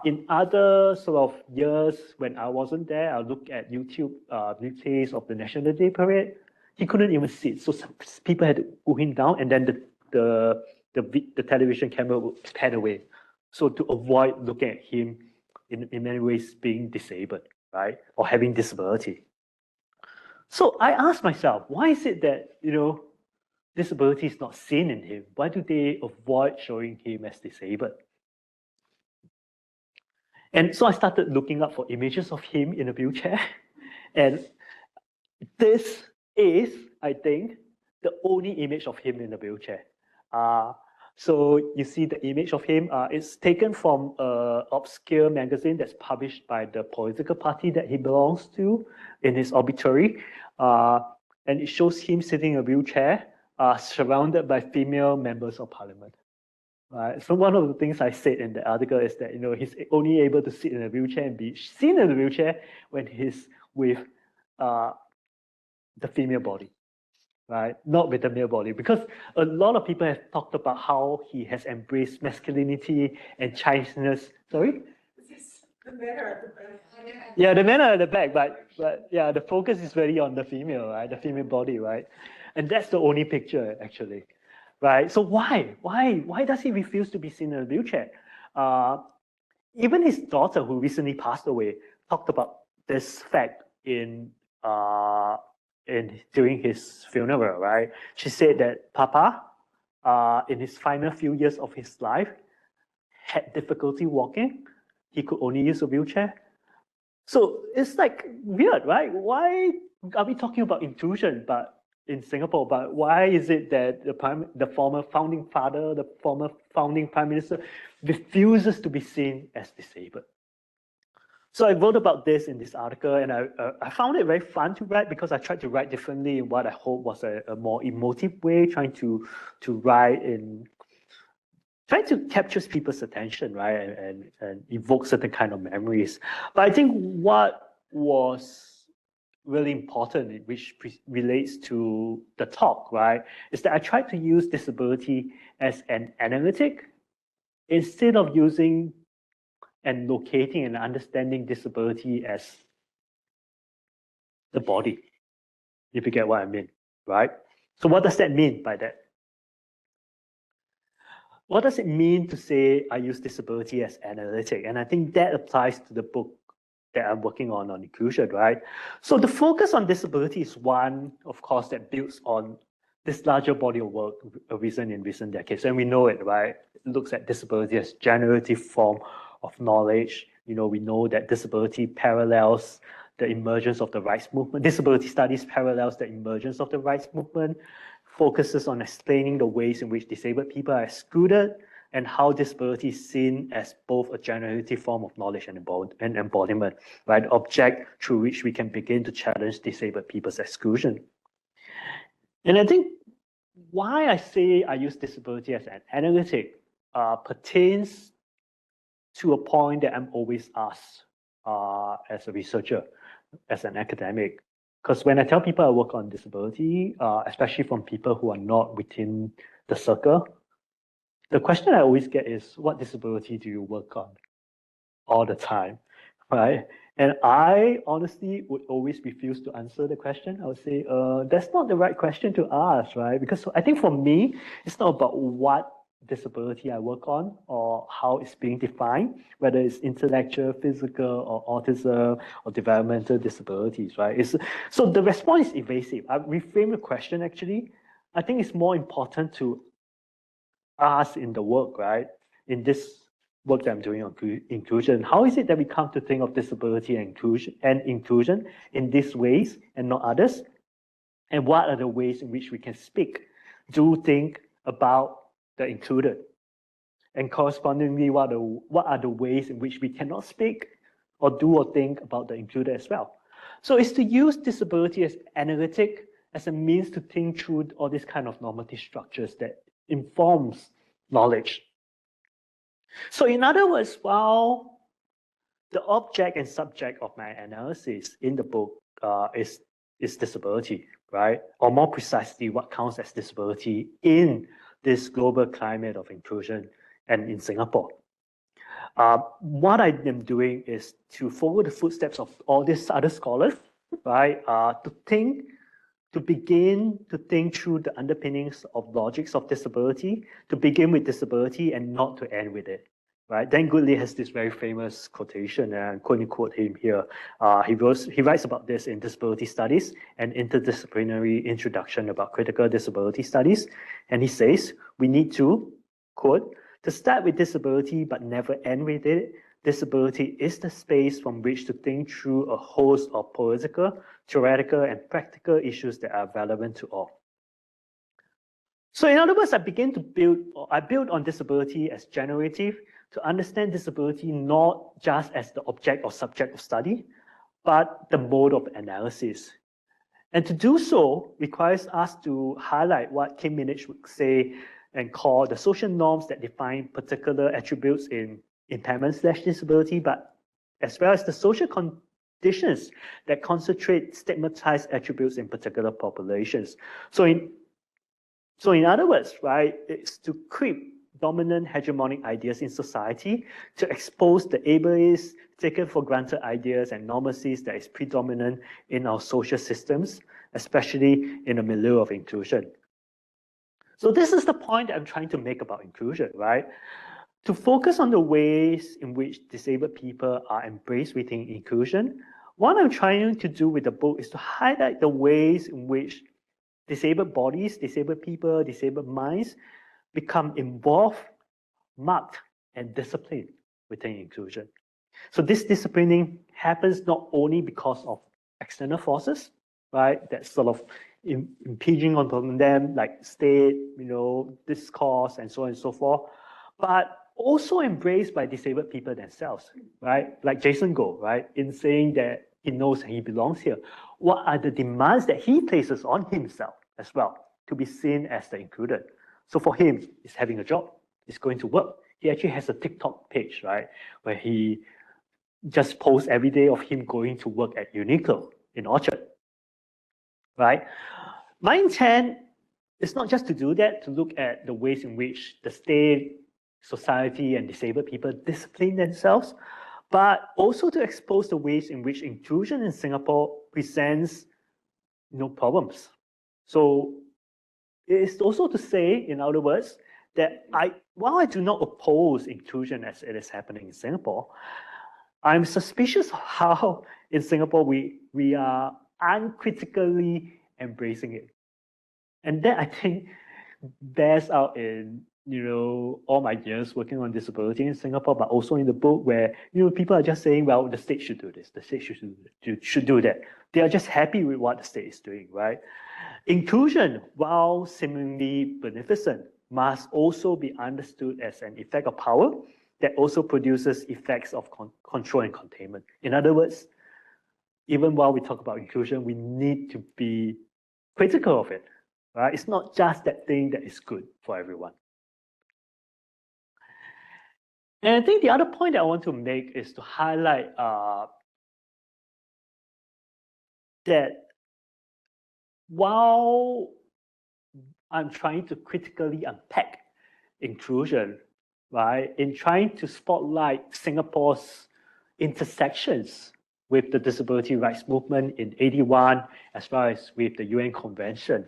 In other sort of years when I wasn't there, I look at YouTube replays of the National Day Parade. He couldn't even sit, so some people had to pull him down, and then the television camera would pan away. So to avoid looking at him in many ways being disabled, right, or having disability. So I asked myself, why is it that disability is not seen in him? Why do they avoid showing him as disabled? And so I started looking up for images of him in a wheelchair. And this is, I think, the only image of him in a wheelchair. So you see the image of him. It's taken from an obscure magazine that's published by the political party that he belongs to in his obituary. And it shows him sitting in a wheelchair, surrounded by female members of parliament. Right. So one of the things I said in the article is that he's only able to sit in a wheelchair and be seen in a wheelchair when he's with the female body, right? Not with the male body, because a lot of people have talked about how he has embraced masculinity and Chinese. Sorry. The men are at the back. Yeah, the men are at the back, but yeah, the focus is really on the female, right? The female body, right? And that's the only picture actually. Right. So why does he refuse to be seen in a wheelchair? Even his daughter, who recently passed away, talked about this fact during his funeral. Right. She said that Papa, in his final few years of his life, had difficulty walking. He could only use a wheelchair. So it's like weird, right? Why are we talking about inclusion, but in Singapore, but why is it that the former founding father, the former founding prime minister, refuses to be seen as disabled? So I wrote about this in this article, and I found it very fun to write because I tried to write differently in what I hope was a more emotive way, trying to write in trying to capture people's attention, right, and evoke certain kind of memories. But I think what was really important, which relates to the talk, right, is that I tried to use disability as an analytic instead of using and locating and understanding disability as the body, if you get what I mean, right? So what does that mean by that? What does it mean to say I use disability as analytic? And I think that applies to the book that I'm working on inclusion, right? So the focus on disability is one, of course, that builds on this larger body of work in recent decades. And we know it, right? It looks at disability as generative form of knowledge. You know, we know that disability parallels the emergence of the rights movement. Disability studies parallels the emergence of the rights movement, focuses on explaining the ways in which disabled people are excluded and how disability is seen as both a generative form of knowledge and embodiment, right? Object through which we can begin to challenge disabled people's exclusion. And I think why I say I use disability as an analytic pertains to a point that I'm always asked as a researcher, as an academic. Because when I tell people I work on disability, especially from people who are not within the circle, the question I always get is, what disability do you work on all the time, right? And I honestly would always refuse to answer the question. I would say, that's not the right question to ask, right? Because I think for me, it's not about what disability I work on or how it's being defined, whether it's intellectual, physical, or autism or developmental disabilities, right? So the response is evasive. I reframe the question actually. I think it's more important to ask in the work, right? In this work that I'm doing on inclusion, how is it that we come to think of disability and inclusion in these ways and not others? And what are the ways in which we can speak, do think about the included? And correspondingly, what are the ways in which we cannot speak or do or think about the included as well? So it's to use disability as analytic, as a means to think through all these kind of normative structures that informs knowledge. So in other words, while the object and subject of my analysis in the book is disability, right? Or more precisely, what counts as disability in this global climate of inclusion and in Singapore. What I am doing is to follow the footsteps of all these other scholars, right? To begin to think through the underpinnings of logics of disability, to begin with disability and not to end with it, right? Dan Goodley has this very famous quotation, and I'm going to quote him here. He writes about this in Disability Studies, an interdisciplinary introduction about critical disability studies. And he says, we need to, quote, to start with disability but never end with it. Disability is the space from which to think through a host of political, theoretical, and practical issues that are relevant to all. So in other words, I build on disability as generative to understand disability not just as the object or subject of study, but the mode of analysis. And to do so requires us to highlight what Kim Minich would say and call the social norms that define particular attributes in impairment/disability, but as well as the social conditions that concentrate stigmatized attributes in particular populations. So in other words, right, it's to creep dominant hegemonic ideas in society, to expose the ableist, taken for granted ideas and normacies that is predominant in our social systems, especially in the milieu of inclusion. So this is the point that I'm trying to make about inclusion, right? To focus on the ways in which disabled people are embraced within inclusion, what I'm trying to do with the book is to highlight the ways in which disabled bodies, disabled people, disabled minds become involved, marked, and disciplined within inclusion. So this disciplining happens not only because of external forces, right, that sort of impinging on them, like state, discourse, and so on and so forth, but also embraced by disabled people themselves, right? Like Jason Goh, right, in saying that he knows he belongs here. What are the demands that he places on himself as well to be seen as the included? So for him, it's having a job, is going to work. He actually has a TikTok page, right, where he just posts every day of him going to work at Uniqlo in Orchard, right? My intent is not just to do that, to look at the ways in which the state, society, and disabled people discipline themselves, but also to expose the ways in which inclusion in Singapore presents problems. So it is also to say, in other words, that while I do not oppose inclusion as it is happening in Singapore, I'm suspicious of how in Singapore we are uncritically embracing it. And that, I think, bears out in all my years working on disability in Singapore, but also in the book where people are just saying, well, the state should do this, the state should do that. They are just happy with what the state is doing, right? Inclusion, while seemingly beneficent, must also be understood as an effect of power that also produces effects of control and containment. In other words, even while we talk about inclusion, we need to be critical of it, right? It's not just that thing that is good for everyone. And I think the other point that I want to make is to highlight that while I'm trying to critically unpack inclusion, right, in trying to spotlight Singapore's intersections with the disability rights movement in '81, as well as with the UN Convention.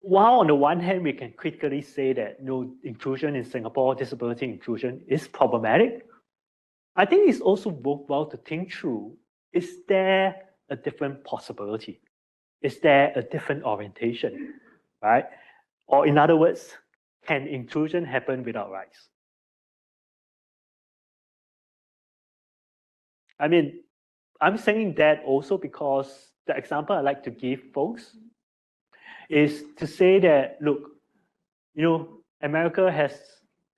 While on the one hand, we can critically say that inclusion in Singapore, disability inclusion is problematic, I think it's also worthwhile to think through, is there a different possibility? Is there a different orientation, right? Or in other words, can inclusion happen without rights? I mean, I'm saying that also because the example I like to give folks is to say that, look, America has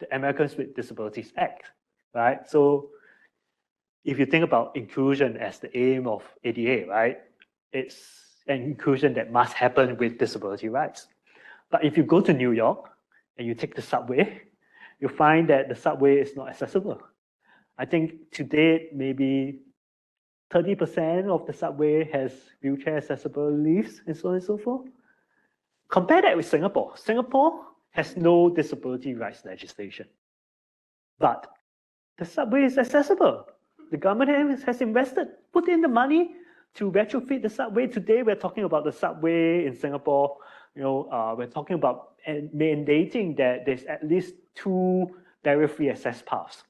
the Americans with Disabilities Act, right? So if you think about inclusion as the aim of ADA, right, it's an inclusion that must happen with disability rights. But if you go to New York and you take the subway, you find that the subway is not accessible. I think to date, maybe 30% of the subway has wheelchair accessible lifts and so on and so forth. Compare that with Singapore. Singapore has no disability rights legislation, but the subway is accessible. The government has invested, put in the money to retrofit the subway. Today, we're talking about the subway in Singapore. We're talking about mandating that there's at least 2 barrier-free access paths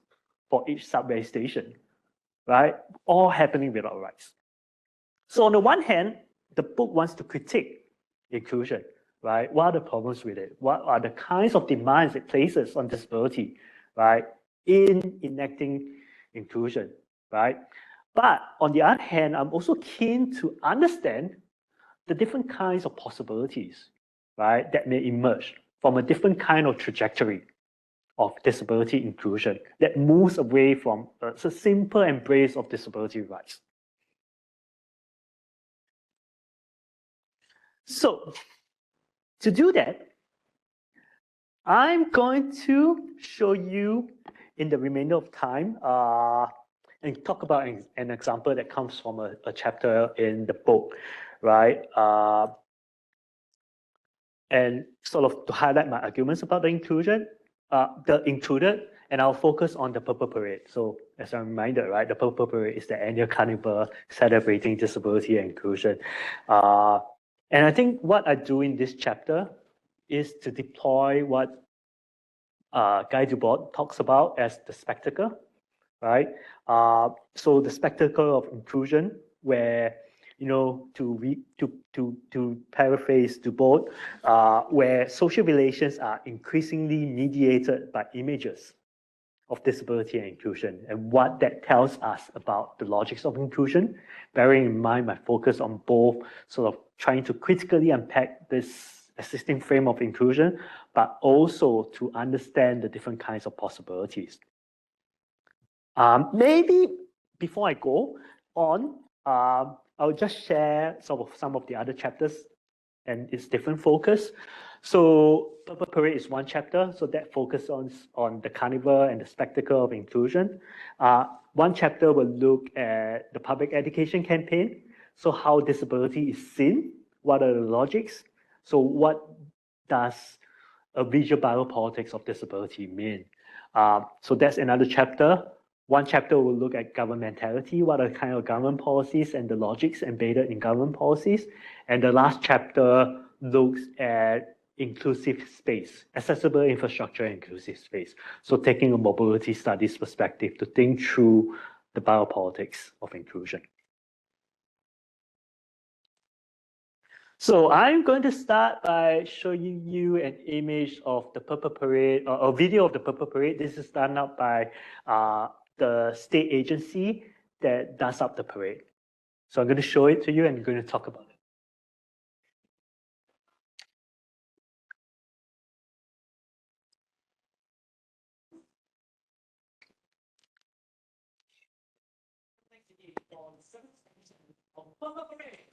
for each subway station, right? All happening without rights. So on the one hand, the book wants to critique inclusion, right? What are the problems with it? What are the kinds of demands it places on disability, right, in enacting inclusion, right? But on the other hand, I'm also keen to understand the different kinds of possibilities, right, that may emerge from a different kind of trajectory of disability inclusion that moves away from a simple embrace of disability rights. So, to do that, I'm going to show you in the remainder of time and talk about an example that comes from a chapter in the book, right? And sort of to highlight my arguments about the inclusion, the included, and I'll focus on the Purple Parade. So as a reminder, right, the Purple Parade is the annual carnival celebrating disability and inclusion. And I think what I do in this chapter is to deploy what Guy Debord talks about as the spectacle, right? So the spectacle of inclusion, where to paraphrase Debord, where social relations are increasingly mediated by images of disability and inclusion, and what that tells us about the logics of inclusion, bearing in mind my focus on both sort of trying to critically unpack this existing frame of inclusion, but also to understand the different kinds of possibilities. Maybe before I go on, I'll just share some of the other chapters and its different focus. So Purple Parade is one chapter, so that focuses on the carnival and the spectacle of inclusion. One chapter will look at the public education campaign, so how disability is seen, what are the logics, so what does a visual biopolitics of disability mean? So that's another chapter. One chapter will look at governmentality, what are the kind of government policies and the logics embedded in government policies. And the last chapter looks at inclusive space, accessible infrastructure, inclusive space. So taking a mobility studies perspective to think through the biopolitics of inclusion. So I'm going to start by showing you an image of the Purple Parade, or a video of the Purple Parade. This is done up by the state agency that does up the parade. So I'm going to show it to you and I'm going to talk about it.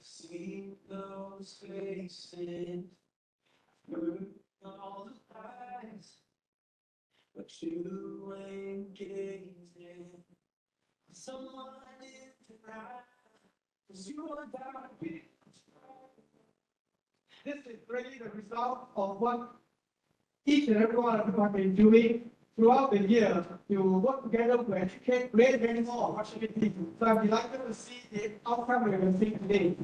See those faces, all the eyes, but you ain't gazing. Someone in the night, 'cause you are down with. This is really the result of what each and every one of you have been doing throughout the year to work together to educate, create many more opportunities. So I'm delighted to see the outcome we will see today.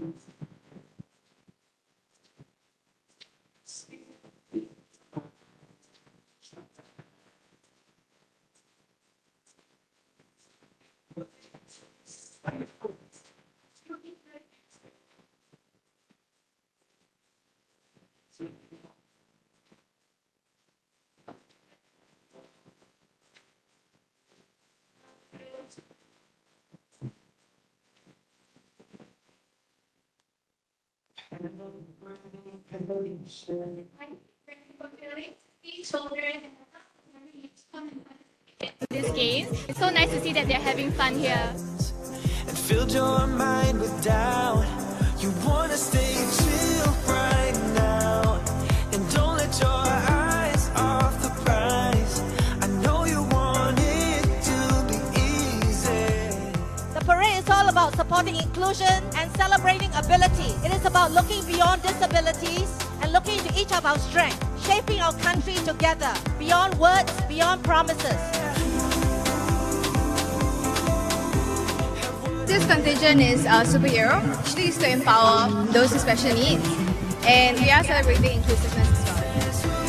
This game. It's so nice to see that they're having fun here. And filled your mind with doubt. You wanna stay chill right now. And don't let your eyes off the prize. I know you want it to be easy. The parade is all about supporting inclusion and celebrating ability. It is about looking beyond disabilities and looking to each of our strengths, shaping our country together, beyond words, beyond promises. This contingent is a superhero. Actually, is to empower those with special needs. And we are celebrating inclusiveness as well.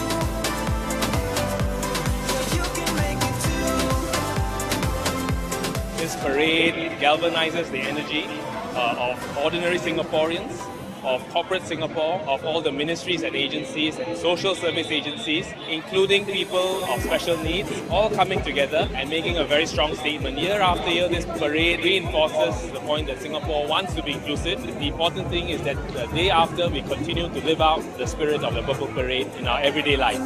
This parade galvanizes the energy of ordinary Singaporeans, of corporate Singapore, of all the ministries and agencies and social service agencies, including people of special needs, all coming together and making a very strong statement. Year after year, this parade reinforces the point that Singapore wants to be inclusive. The important thing is that the day after, we continue to live out the spirit of the Purple Parade in our everyday life.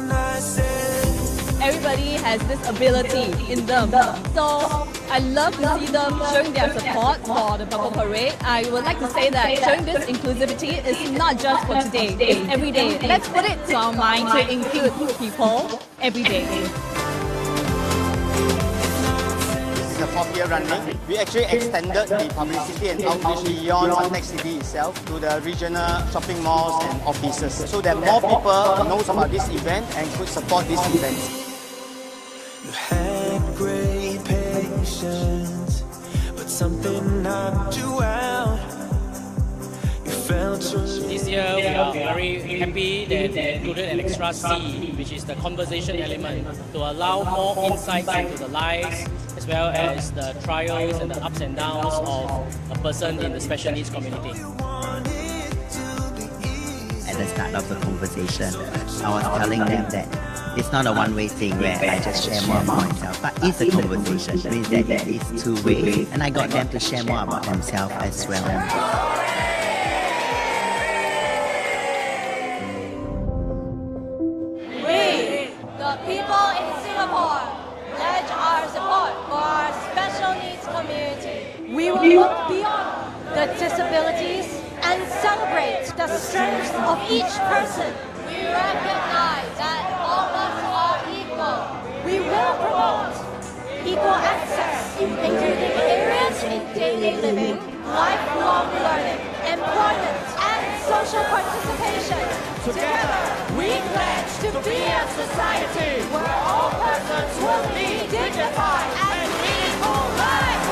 Everybody has this ability in them. So I love to see them showing their support for the Purple Parade. I would like to say that showing this inclusivity is not just for today, it's every day. Let's put it to our mind to include people every day. This is the 4th year running. We actually extended the publicity and outreach beyond Contact City itself to the regional shopping malls and offices so that more people knows about this event and could support this event. You had great patience, but something knocked you out. You felt This year we are very happy that we included an extra C, which is the conversation element, to allow more insights into the lives as well as the trials and the ups and downs of a person in the special needs community. At the start of the conversation, I was telling them that it's not a one-way thing where I just share more about myself, but it's a conversation, means that it is two-way, and I got them to share more about themselves as well. We, the people in Singapore, pledge our support for our special needs community. We will look beyond the disabilities and celebrate the strengths of each person. We recognize that all of us are equal. We will promote equal access, including areas in daily living, lifelong learning, employment, and social participation. Together, we pledge to be a society where all persons will lead dignified and meaningful lives.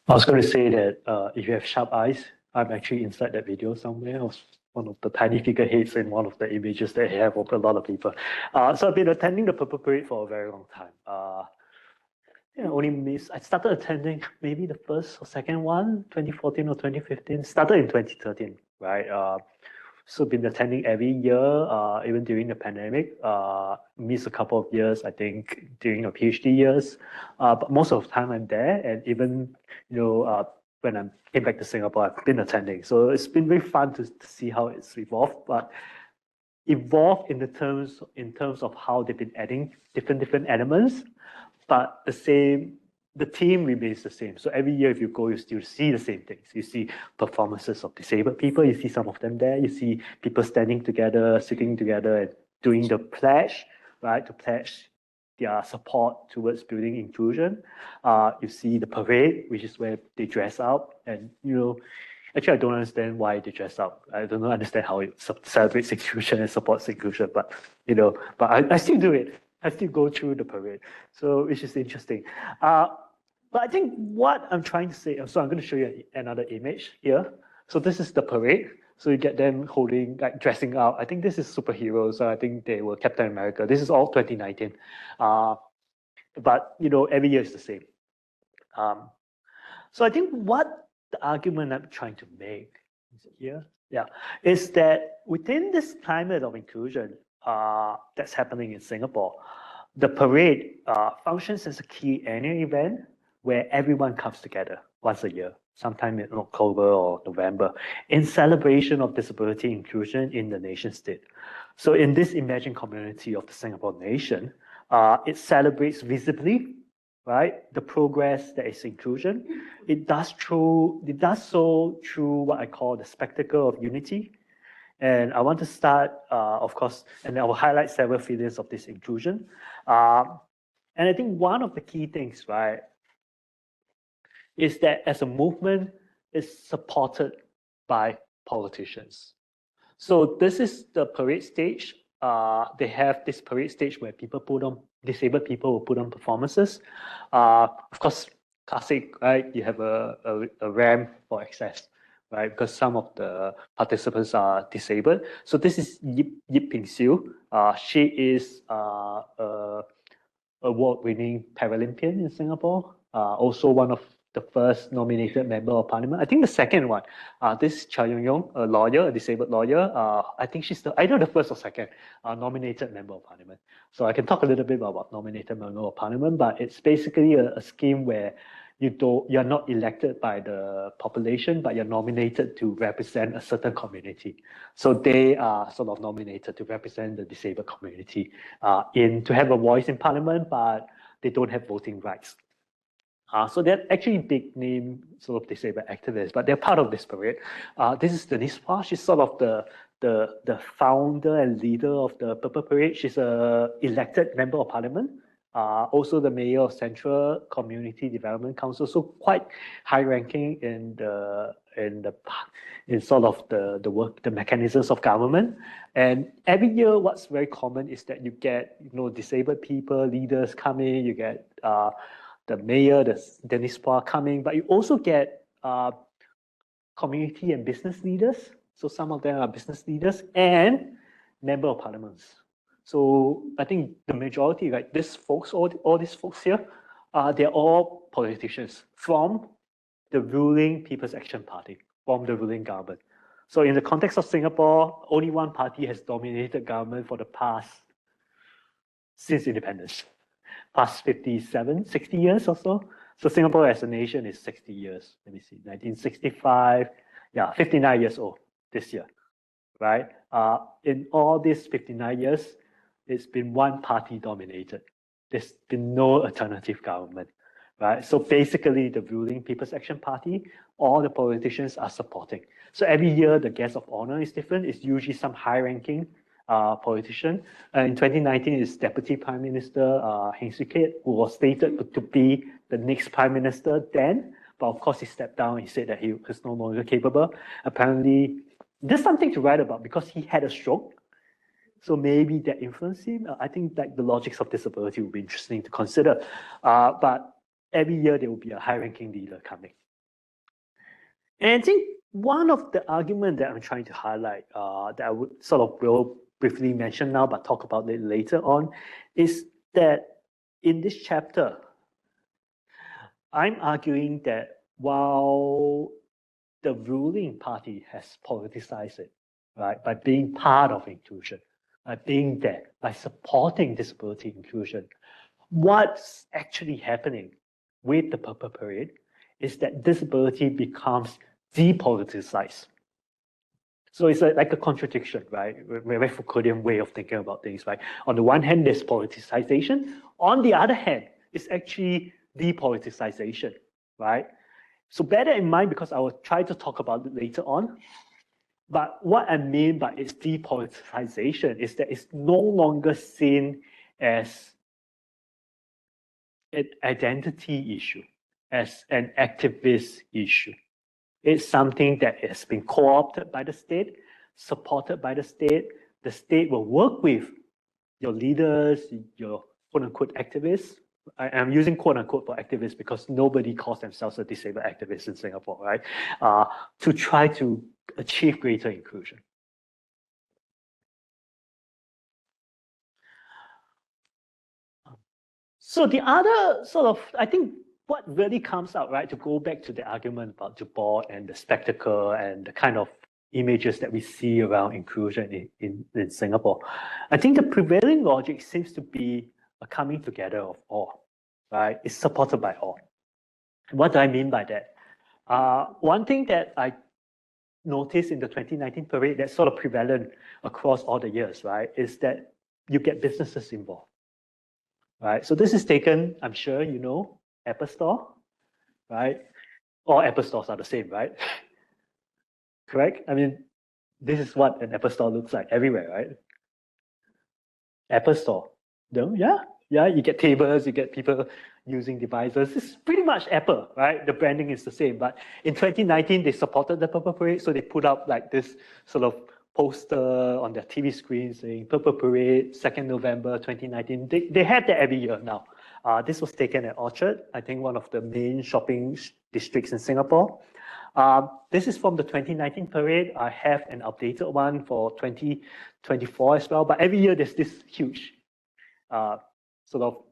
I was going to say that if you have sharp eyes, I'm actually inside that video somewhere. I was one of the tiny figureheads in one of the images that I have of a lot of people. So I've been attending the Purple Parade for a very long time. I started attending maybe the first or second one, 2014 or 2015. Started in 2013, right? So been attending every year, even during the pandemic. Missed a couple of years, I think, during the PhD years. But most of the time I'm there, and even when I came back to Singapore, I've been attending. So it's been very fun to see how it's evolved. But evolved in terms of how they've been adding different elements, but the team remains the same. So every year if you go, you still see the same things. You see performances of disabled people, you see some of them there, you see people standing together, sitting together and doing the pledge, right, to pledge their support towards building inclusion. You see the parade, which is where they dress up, and actually I don't understand why they dress up. I don't understand how it celebrates inclusion and supports inclusion, but I still do it. I still go through the parade, so which is interesting. But I think what I'm trying to say, so I'm going to show you another image here. So this is the parade. So you get them holding, like dressing up. I think this is superheroes. So I think they were Captain America. This is all 2019. But every year is the same. So I think what the argument I'm trying to make, is it here? Yeah, is that within this climate of inclusion that's happening in Singapore, the parade functions as a key annual event where everyone comes together once a year, sometime in October or November, in celebration of disability inclusion in the nation state. So in this imagined community of the Singapore nation, it celebrates visibly, right, the progress that is inclusion. It does so through what I call the spectacle of unity. And I want to start, of course, and I will highlight several feelings of this inclusion. And I think one of the key things, right, is that as a movement, it's supported by politicians. So this is the parade stage. They have this parade stage where disabled people will put on performances. Of course, classic, right? You have a ramp for access, right? Because some of the participants are disabled. So this is Yip Ping Siu. She is a award-winning Paralympian in Singapore. Also one of the first nominated member of parliament. I think the second one, this is Cha Yong Yong, a lawyer, a disabled lawyer. I think she's either the first or second nominated member of parliament. So I can talk a little bit about nominated member of parliament, but it's basically a scheme where you're not elected by the population, but you're nominated to represent a certain community. So they are sort of nominated to represent the disabled community to have a voice in parliament, but they don't have voting rights. So they're actually big name sort of disabled activists, but they're part of this parade. This is Denise Phua. She's sort of the founder and leader of the Purple Parade. She's an elected member of parliament. Also the mayor of Central Community Development Council, so quite high-ranking in sort of the work, the mechanisms of government. And every year, what's very common is that you get disabled people, leaders coming. You get the mayor, Denise Phua coming, but you also get community and business leaders. So some of them are business leaders and member of parliaments. So I think the majority, like these folks, all these folks here, they're all politicians from the ruling People's Action Party, from the ruling government. So in the context of Singapore, only one party has dominated government for the since independence, past 57, 60 years or so. So Singapore as a nation is 60 years. Let me see, 1965, 59 years old this year, right? In all these 59 years, it's been one party dominated. There's been no alternative government. right? So basically, the ruling People's Action Party, all the politicians are supporting. So every year, the guest of honor is different. It's usually some high-ranking politician. In 2019, it's Deputy Prime Minister Heng Swee-keat, who was stated to be the next Prime Minister then. But of course, he stepped down. He said that he was no longer capable. Apparently, there's something to write about because he had a stroke. So maybe that influenced him. I think like the logics of disability will be interesting to consider. But every year there will be a high-ranking leader coming. And I think one of the arguments that I'm trying to highlight, that I would sort of will briefly mention now, but talk about it later on, is that in this chapter, I'm arguing that while the ruling party has politicized it, right, by being part of inclusion, by being there, by supporting disability inclusion, what's actually happening with the Purple Parade is that disability becomes depoliticized. So it's like a contradiction, right? A very Foucauldian way of thinking about things, right? On the one hand, there's politicization. On the other hand, it's actually depoliticization, right? So bear that in mind because I will try to talk about it later on. But what I mean by its depoliticization is that it's no longer seen as an identity issue, as an activist issue. It's something that has been co-opted by the state, supported by the state. The state will work with your leaders, your quote-unquote activists. I'm using quote-unquote for activists because nobody calls themselves a disabled activist in Singapore, right? To try to achieve greater inclusion. So the other sort of, I think what really comes out, right, to go back to the argument about Dupont and the spectacle and the kind of images that we see around inclusion in Singapore, I think the prevailing logic seems to be a coming together of all, right? It's supported by all. What do I mean by that? One thing that I noticed in the 2019 parade that's sort of prevalent across all the years, right, is that you get businesses involved, right? So this is taken, I'm sure you know, Apple Store, right? All Apple stores are the same, right? Correct? I mean, this is what an Apple Store looks like everywhere, right? Apple Store. No? Yeah, you get tables, you get people using devices. It's pretty much Apple, right? The branding is the same. But in 2019, they supported the Purple Parade, so they put up like this sort of poster on their TV screen saying Purple Parade, 2nd November 2019. They have that every year now. This was taken at Orchard, I think one of the main shopping districts in Singapore. This is from the 2019 parade. I have an updated one for 2024 as well. But every year there's this huge sort of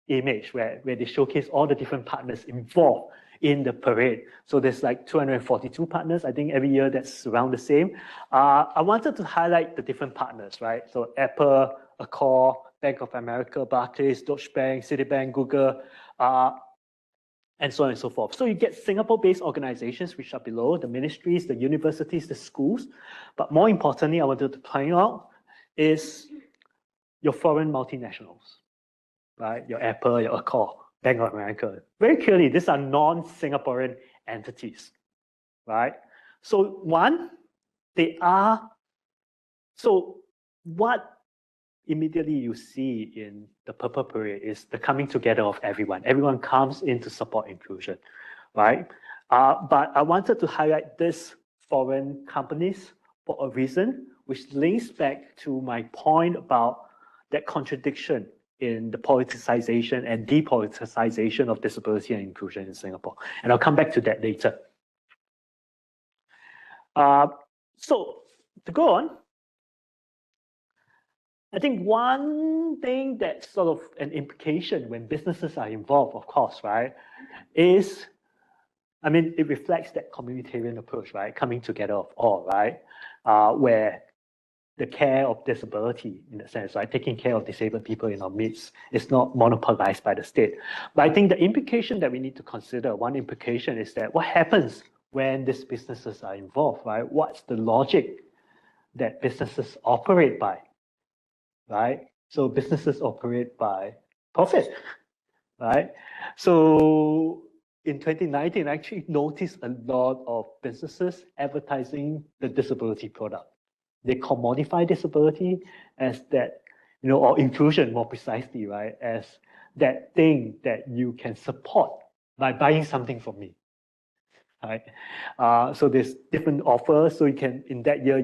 image where they showcase all the different partners involved in the parade. So there's like 242 partners. I think every year that's around the same. I wanted to highlight the different partners, right? So Apple, Accor, Bank of America, Barclays, Deutsche Bank, Citibank, Google, and so on and so forth. So you get Singapore-based organizations, which are below, the ministries, the universities, the schools. But more importantly, I wanted to point out is your foreign multinationals, right? Your Apple, your Accor, Bank of America. Very clearly, these are non-Singaporean entities, right? So one, they are, so what immediately you see in the Purple Parade is the coming together of everyone. Everyone comes in to support inclusion, right? But I wanted to highlight these foreign companies for a reason, which links back to my point about that contradiction in the politicization and depoliticization of disability and inclusion in Singapore. And I'll come back to that later. So to go on, I think one thing that's sort of an implication when businesses are involved, of course, right, is, I mean, it reflects that communitarian approach, right, coming together of all, right, where the care of disability, in a sense, right, taking care of disabled people in our midst is not monopolized by the state. But I think the implication that we need to consider, one implication is that what happens when these businesses are involved, right? What's the logic that businesses operate by? Right? So businesses operate by profit, right? So in 2019, I actually noticed a lot of businesses advertising the disability product. They commodify disability as that, or inclusion more precisely, right? As that thing that you can support by buying something from me, right? So there's different offers. So you can, in that year,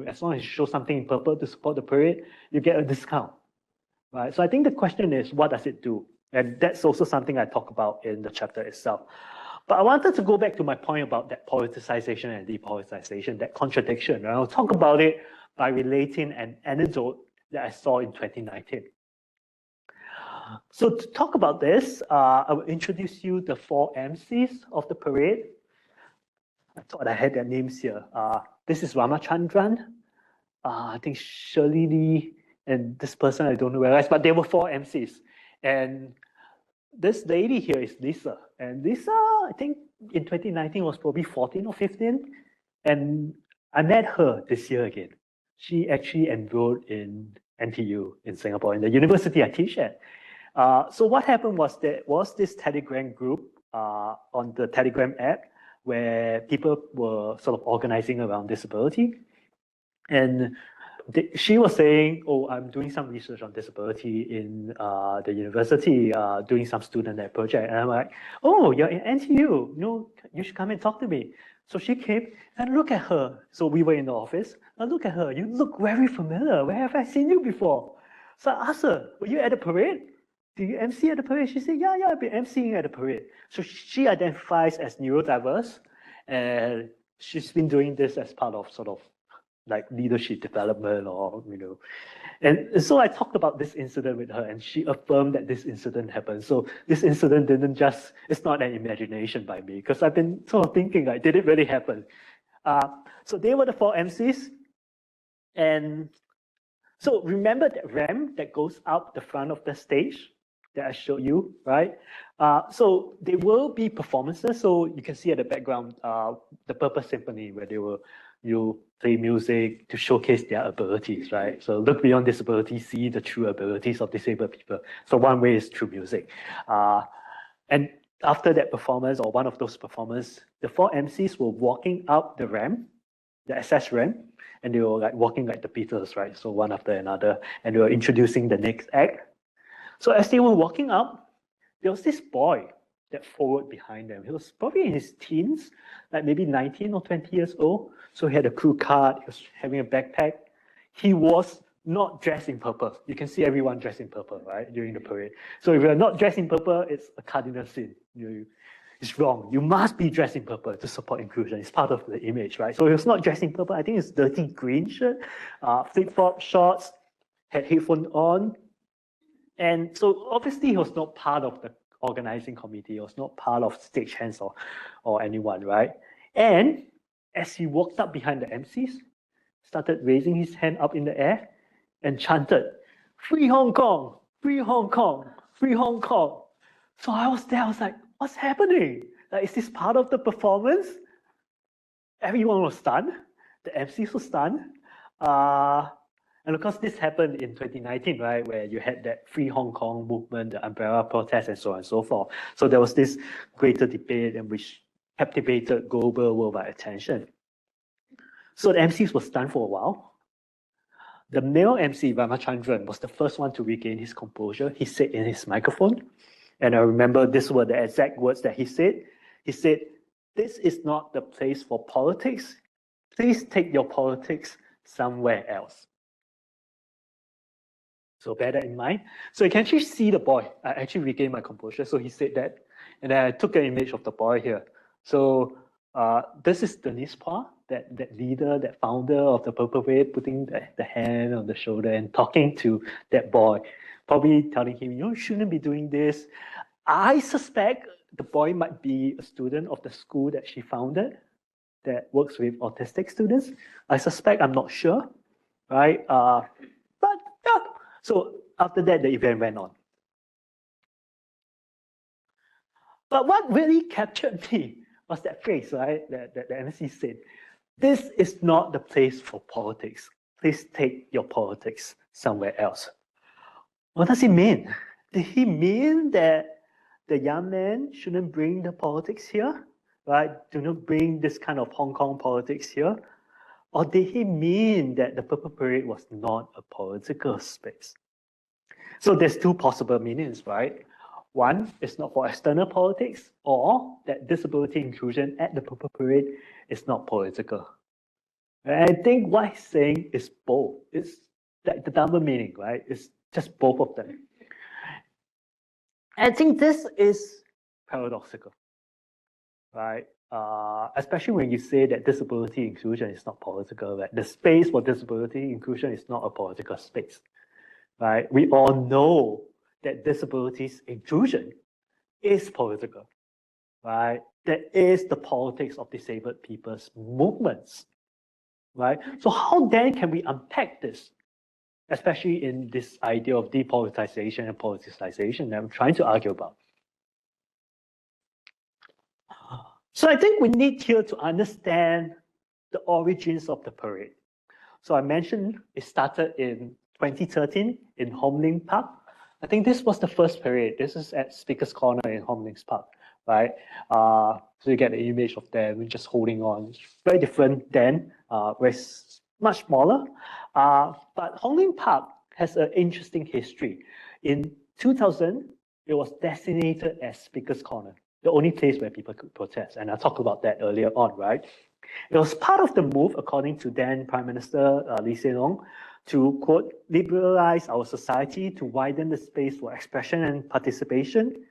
as long as you show something in purple to support the parade, you get a discount, right? So I think the question is, what does it do? And that's also something I talk about in the chapter itself. But I wanted to go back to my point about that politicization and depoliticization, that contradiction. And I'll talk about it by relating an anecdote that I saw in 2019. So to talk about this, I will introduce you the 4 MCs of the parade. I thought I had their names here. This is Ramachandran, I think Shirley Lee, and this person I don't know where else, but there were 4 MCs. And this lady here is Lisa. And Lisa, I think in 2019 was probably 14 or 15. And I met her this year again. She actually enrolled in NTU in Singapore, in the university I teach at. So what happened was there was this Telegram group on the Telegram app where people were sort of organizing around disability. And she was saying, oh, I'm doing some research on disability in the university, doing some student-led project. And I'm like, oh, you're in NTU, you should come and talk to me. So she came and look at her. So we were in the office. And look at her, you look very familiar. Where have I seen you before? So I asked her, were you at the parade? Did you MC at the parade? She said, yeah, I've been MCing at the parade. So she identifies as neurodiverse, and she's been doing this as part of sort of like leadership development or, And so I talked about this incident with her, and she affirmed that this incident happened. So this incident it's not an imagination by me, because I've been sort of thinking, like, did it really happen? So they were the 4 MCs. And so remember that ramp that goes up the front of the stage that I showed you, right? So there will be performances. So you can see at the background, the Purpose Symphony, where you play music to showcase their abilities, right? So look beyond disability, see the true abilities of disabled people. So one way is through music. And after that performance, or one of those performances, the 4 MCs were walking up the ramp, the access ramp, and they were like walking like the Beatles, right? So one after another, and they were introducing the next act. So as they were walking up, there was this boy that followed behind them. He was probably in his teens, like maybe 19 or 20 years old. So he had a crew card, he was having a backpack. He was not dressed in purple. You can see everyone dressed in purple, right, during the parade. So if you're not dressed in purple, it's a cardinal sin. It's wrong. You must be dressed in purple to support inclusion. It's part of the image, right? So he was not dressed in purple. I think it's dirty green shirt, flip-flop shorts, had headphone on. And so obviously he was not part of the organizing committee. He was not part of stagehands or anyone, right? And as he walked up behind the MCs, started raising his hand up in the air and chanted, "Free Hong Kong, free Hong Kong, free Hong Kong." So I was there, I was like, what's happening? Like, is this part of the performance? Everyone was stunned. The MCs were stunned. And of course, this happened in 2019, right, where you had that Free Hong Kong movement, the umbrella protest, and so on and so forth. So there was this greater debate, and which captivated global worldwide attention. So the MCs were stunned for a while. The male MC, Ramachandran, was the first one to regain his composure. He said in his microphone, and I remember these were the exact words that he said. He said, "This is not the place for politics. Please take your politics somewhere else." So bear that in mind. So you can actually see the boy. I actually regained my composure. So he said that. And then I took an image of the boy here. So this is Denise Pua, that leader, that founder of the Purple Wave, putting the hand on the shoulder and talking to that boy, probably telling him, you shouldn't be doing this. I suspect the boy might be a student of the school that she founded that works with autistic students. I suspect, I'm not sure, right? But yeah. So after that, the event went on. But what really captured me was that phrase, right, that the MC said, "This is not the place for politics. Please take your politics somewhere else." What does it mean? did he mean that the young man shouldn't bring the politics here, right? Do not bring this kind of Hong Kong politics here? Or did he mean that the Purple Parade was not a political space? So there's two possible meanings, right? One is not for external politics, or that disability inclusion at the Purple Parade is not political. And I think what he's saying is both. It's like the double meaning, right? It's just both of them. I think this is paradoxical, right? Especially when you say that disability inclusion is not political, right? The space for disability inclusion is not a political space, right? We all know that disabilities inclusion is political, right? That is the politics of disabled people's movements, right? So how then can we unpack this, especially in this idea of depoliticization and politicization that I'm trying to argue about? So I think we need here to understand the origins of the parade. So I mentioned it started in 2013 in Hong Lim Park. I think this was the first parade. This is at Speaker's Corner in Hong Lim Park, right? So you get the image of them just holding on. It's very different then, where it's much smaller. But Hong Lim Park has an interesting history. In 2000, it was designated as Speaker's Corner, the only place where people could protest. And I talked about that earlier on, right? It was part of the move, according to then Prime Minister Lee Hsien Loong, to, quote, liberalize our society to widen the space for expression and participation.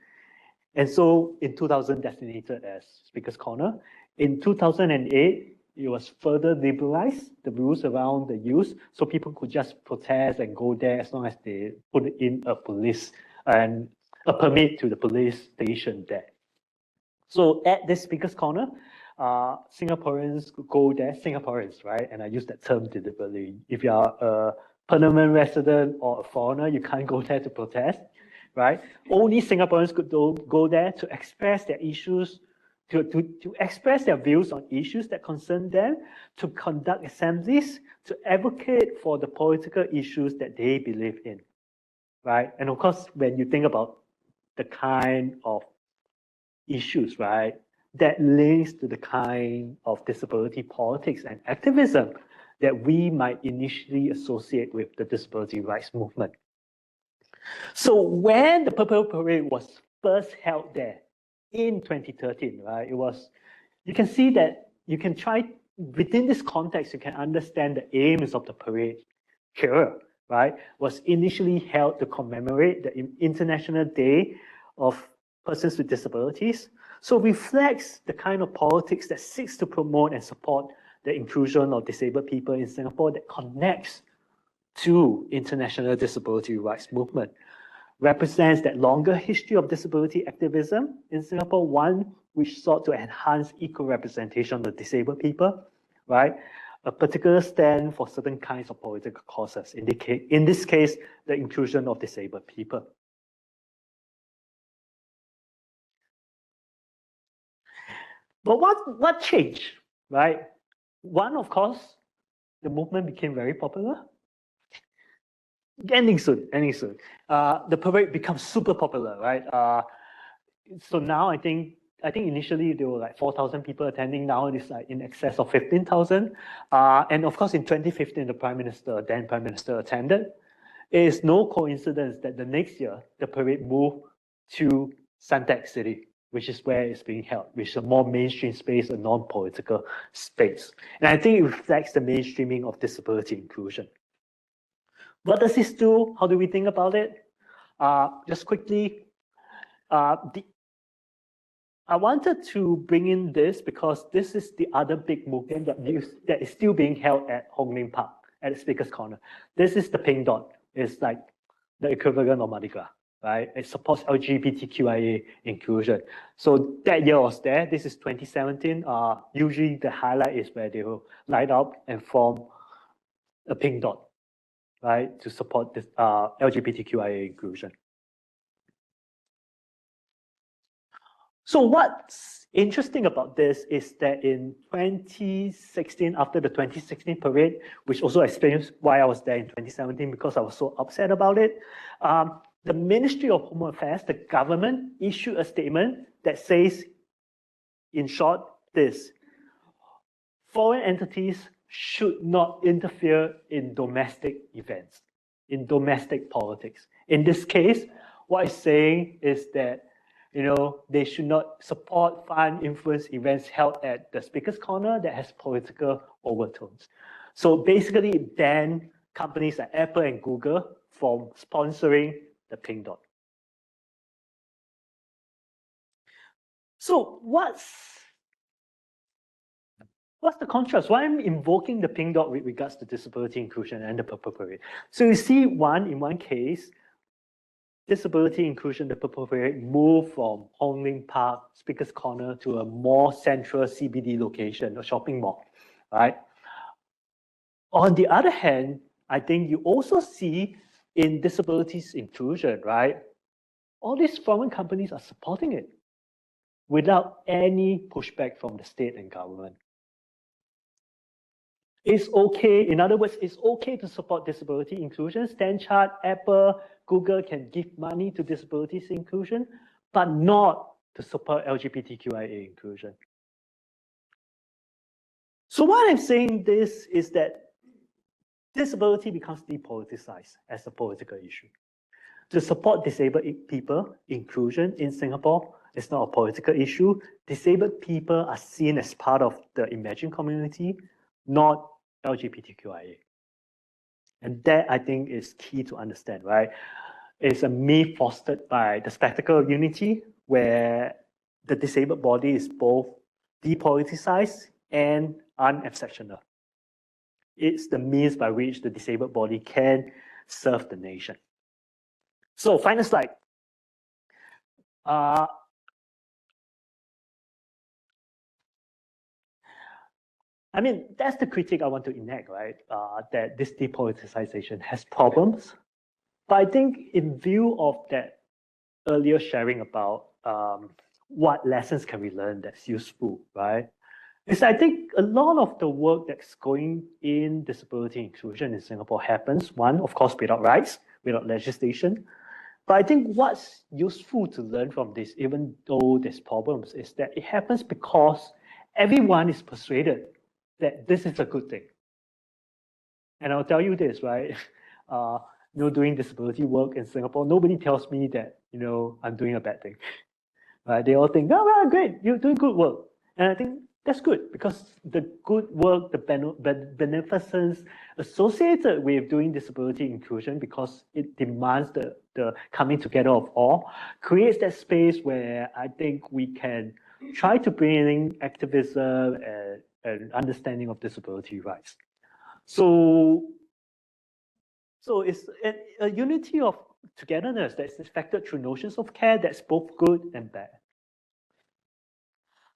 And so in 2000, designated as Speaker's Corner. In 2008, it was further liberalized, the rules around the use, so people could just protest and go there as long as they put in a police and a permit to the police station there. So at this Speaker's Corner, Singaporeans could go there, Singaporeans, right? And I use that term deliberately. If you are a permanent resident or a foreigner, you can't go there to protest, right? Only Singaporeans could go there to express their issues, to express their views on issues that concern them, to conduct assemblies, to advocate for the political issues that they believe in, right? And of course, when you think about the kind of issues, right, that links to the kind of disability politics and activism that we might initially associate with the disability rights movement. So when the Purple Parade was first held there in 2013, right, it was, you can see that you can try, within this context, you can understand the aims of the parade here, right, was initially held to commemorate the International Day of Persons with Disabilities. So reflects the kind of politics that seeks to promote and support the inclusion of disabled people in Singapore that connects to international disability rights movement. Represents that longer history of disability activism in Singapore, one which sought to enhance equal representation of disabled people, right? A particular stand for certain kinds of political causes, in this case, the inclusion of disabled people. But what changed, right? One, of course, the movement became very popular. Ending soon. The parade becomes super popular, right? So now I think initially there were like 4,000 people attending. Now it's like in excess of 15,000. And of course, in 2015, the then Prime Minister attended. It is no coincidence that the next year, the parade moved to Suntec City, which is where it's being held, which is a more mainstream space, a non-political space. And I think it reflects the mainstreaming of disability inclusion. What does this do? How do we think about it? Just quickly, I wanted to bring in this because this is the other big movement that is still being held at Hong Lim Park, at the Speaker's Corner. This is the pink dot. It's like the equivalent of Mardi Gras, right? It supports LGBTQIA inclusion. So that year was there. This is 2017. Usually the highlight is where they will light up and form a pink dot, right, to support this LGBTQIA inclusion. So what's interesting about this is that in 2016, after the 2016 parade, which also explains why I was there in 2017 because I was so upset about it, the Ministry of Home Affairs, the government, issued a statement that says, in short, this: foreign entities should not interfere in domestic events, in domestic politics. In this case, what it's saying is that, they should not support, fund, influence events held at the Speaker's Corner that has political overtones. So basically, it banned companies like Apple and Google from sponsoring the Pink Dot. So what's the contrast? Why I'm invoking the Pink Dot with regards to disability inclusion and the Purple Parade? So you see, in one case, disability inclusion, the Purple Parade moved from Hong Lim Park, Speaker's Corner, to a more central CBD location, a shopping mall, right? On the other hand, I think you also see in disabilities inclusion, right? All these foreign companies are supporting it without any pushback from the state and government. It's okay, in other words, it's okay to support disability inclusion. Stanchart, Apple, Google can give money to disabilities inclusion, but not to support LGBTQIA inclusion. So why I'm saying this is that disability becomes depoliticized as a political issue. To support disabled people inclusion in Singapore is not a political issue. Disabled people are seen as part of the emerging community, not LGBTQIA. And that, I think, is key to understand, right? It's a myth fostered by the spectacle of unity, where the disabled body is both depoliticized and unexceptional. It's the means by which the disabled body can serve the nation. So, final slide. I mean, that's the critique I want to enact, right? That this depoliticization has problems. But I think in view of that earlier sharing about what lessons can we learn that's useful, right? I think a lot of the work that's going in disability inclusion in Singapore happens, one, of course, without rights, without legislation. But I think what's useful to learn from this, even though there's problems, is that it happens because everyone is persuaded that this is a good thing. And I'll tell you this, right? Doing disability work in Singapore, nobody tells me that, I'm doing a bad thing. Right? They all think, oh, well, great, you're doing good work. And I think that's good, because the good work, the beneficence associated with doing disability inclusion, because it demands the coming together of all, creates that space where I think we can try to bring in activism and understanding of disability rights. So it's a unity of togetherness that's effected through notions of care that's both good and bad.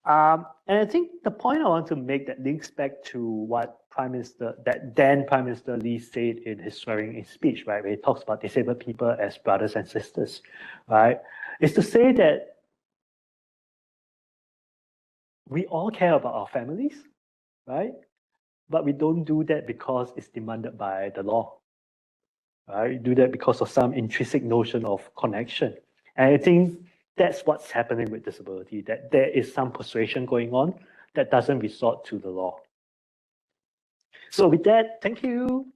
And I think the point I want to make that links back to what then Prime Minister Lee said in his swearing-in speech, right, where he talks about disabled people as brothers and sisters, right, is to say that we all care about our families, right? But we don't do that because it's demanded by the law, right? We do that because of some intrinsic notion of connection. And I think that's what's happening with disability, that there is some persuasion going on that doesn't resort to the law. So with that, thank you.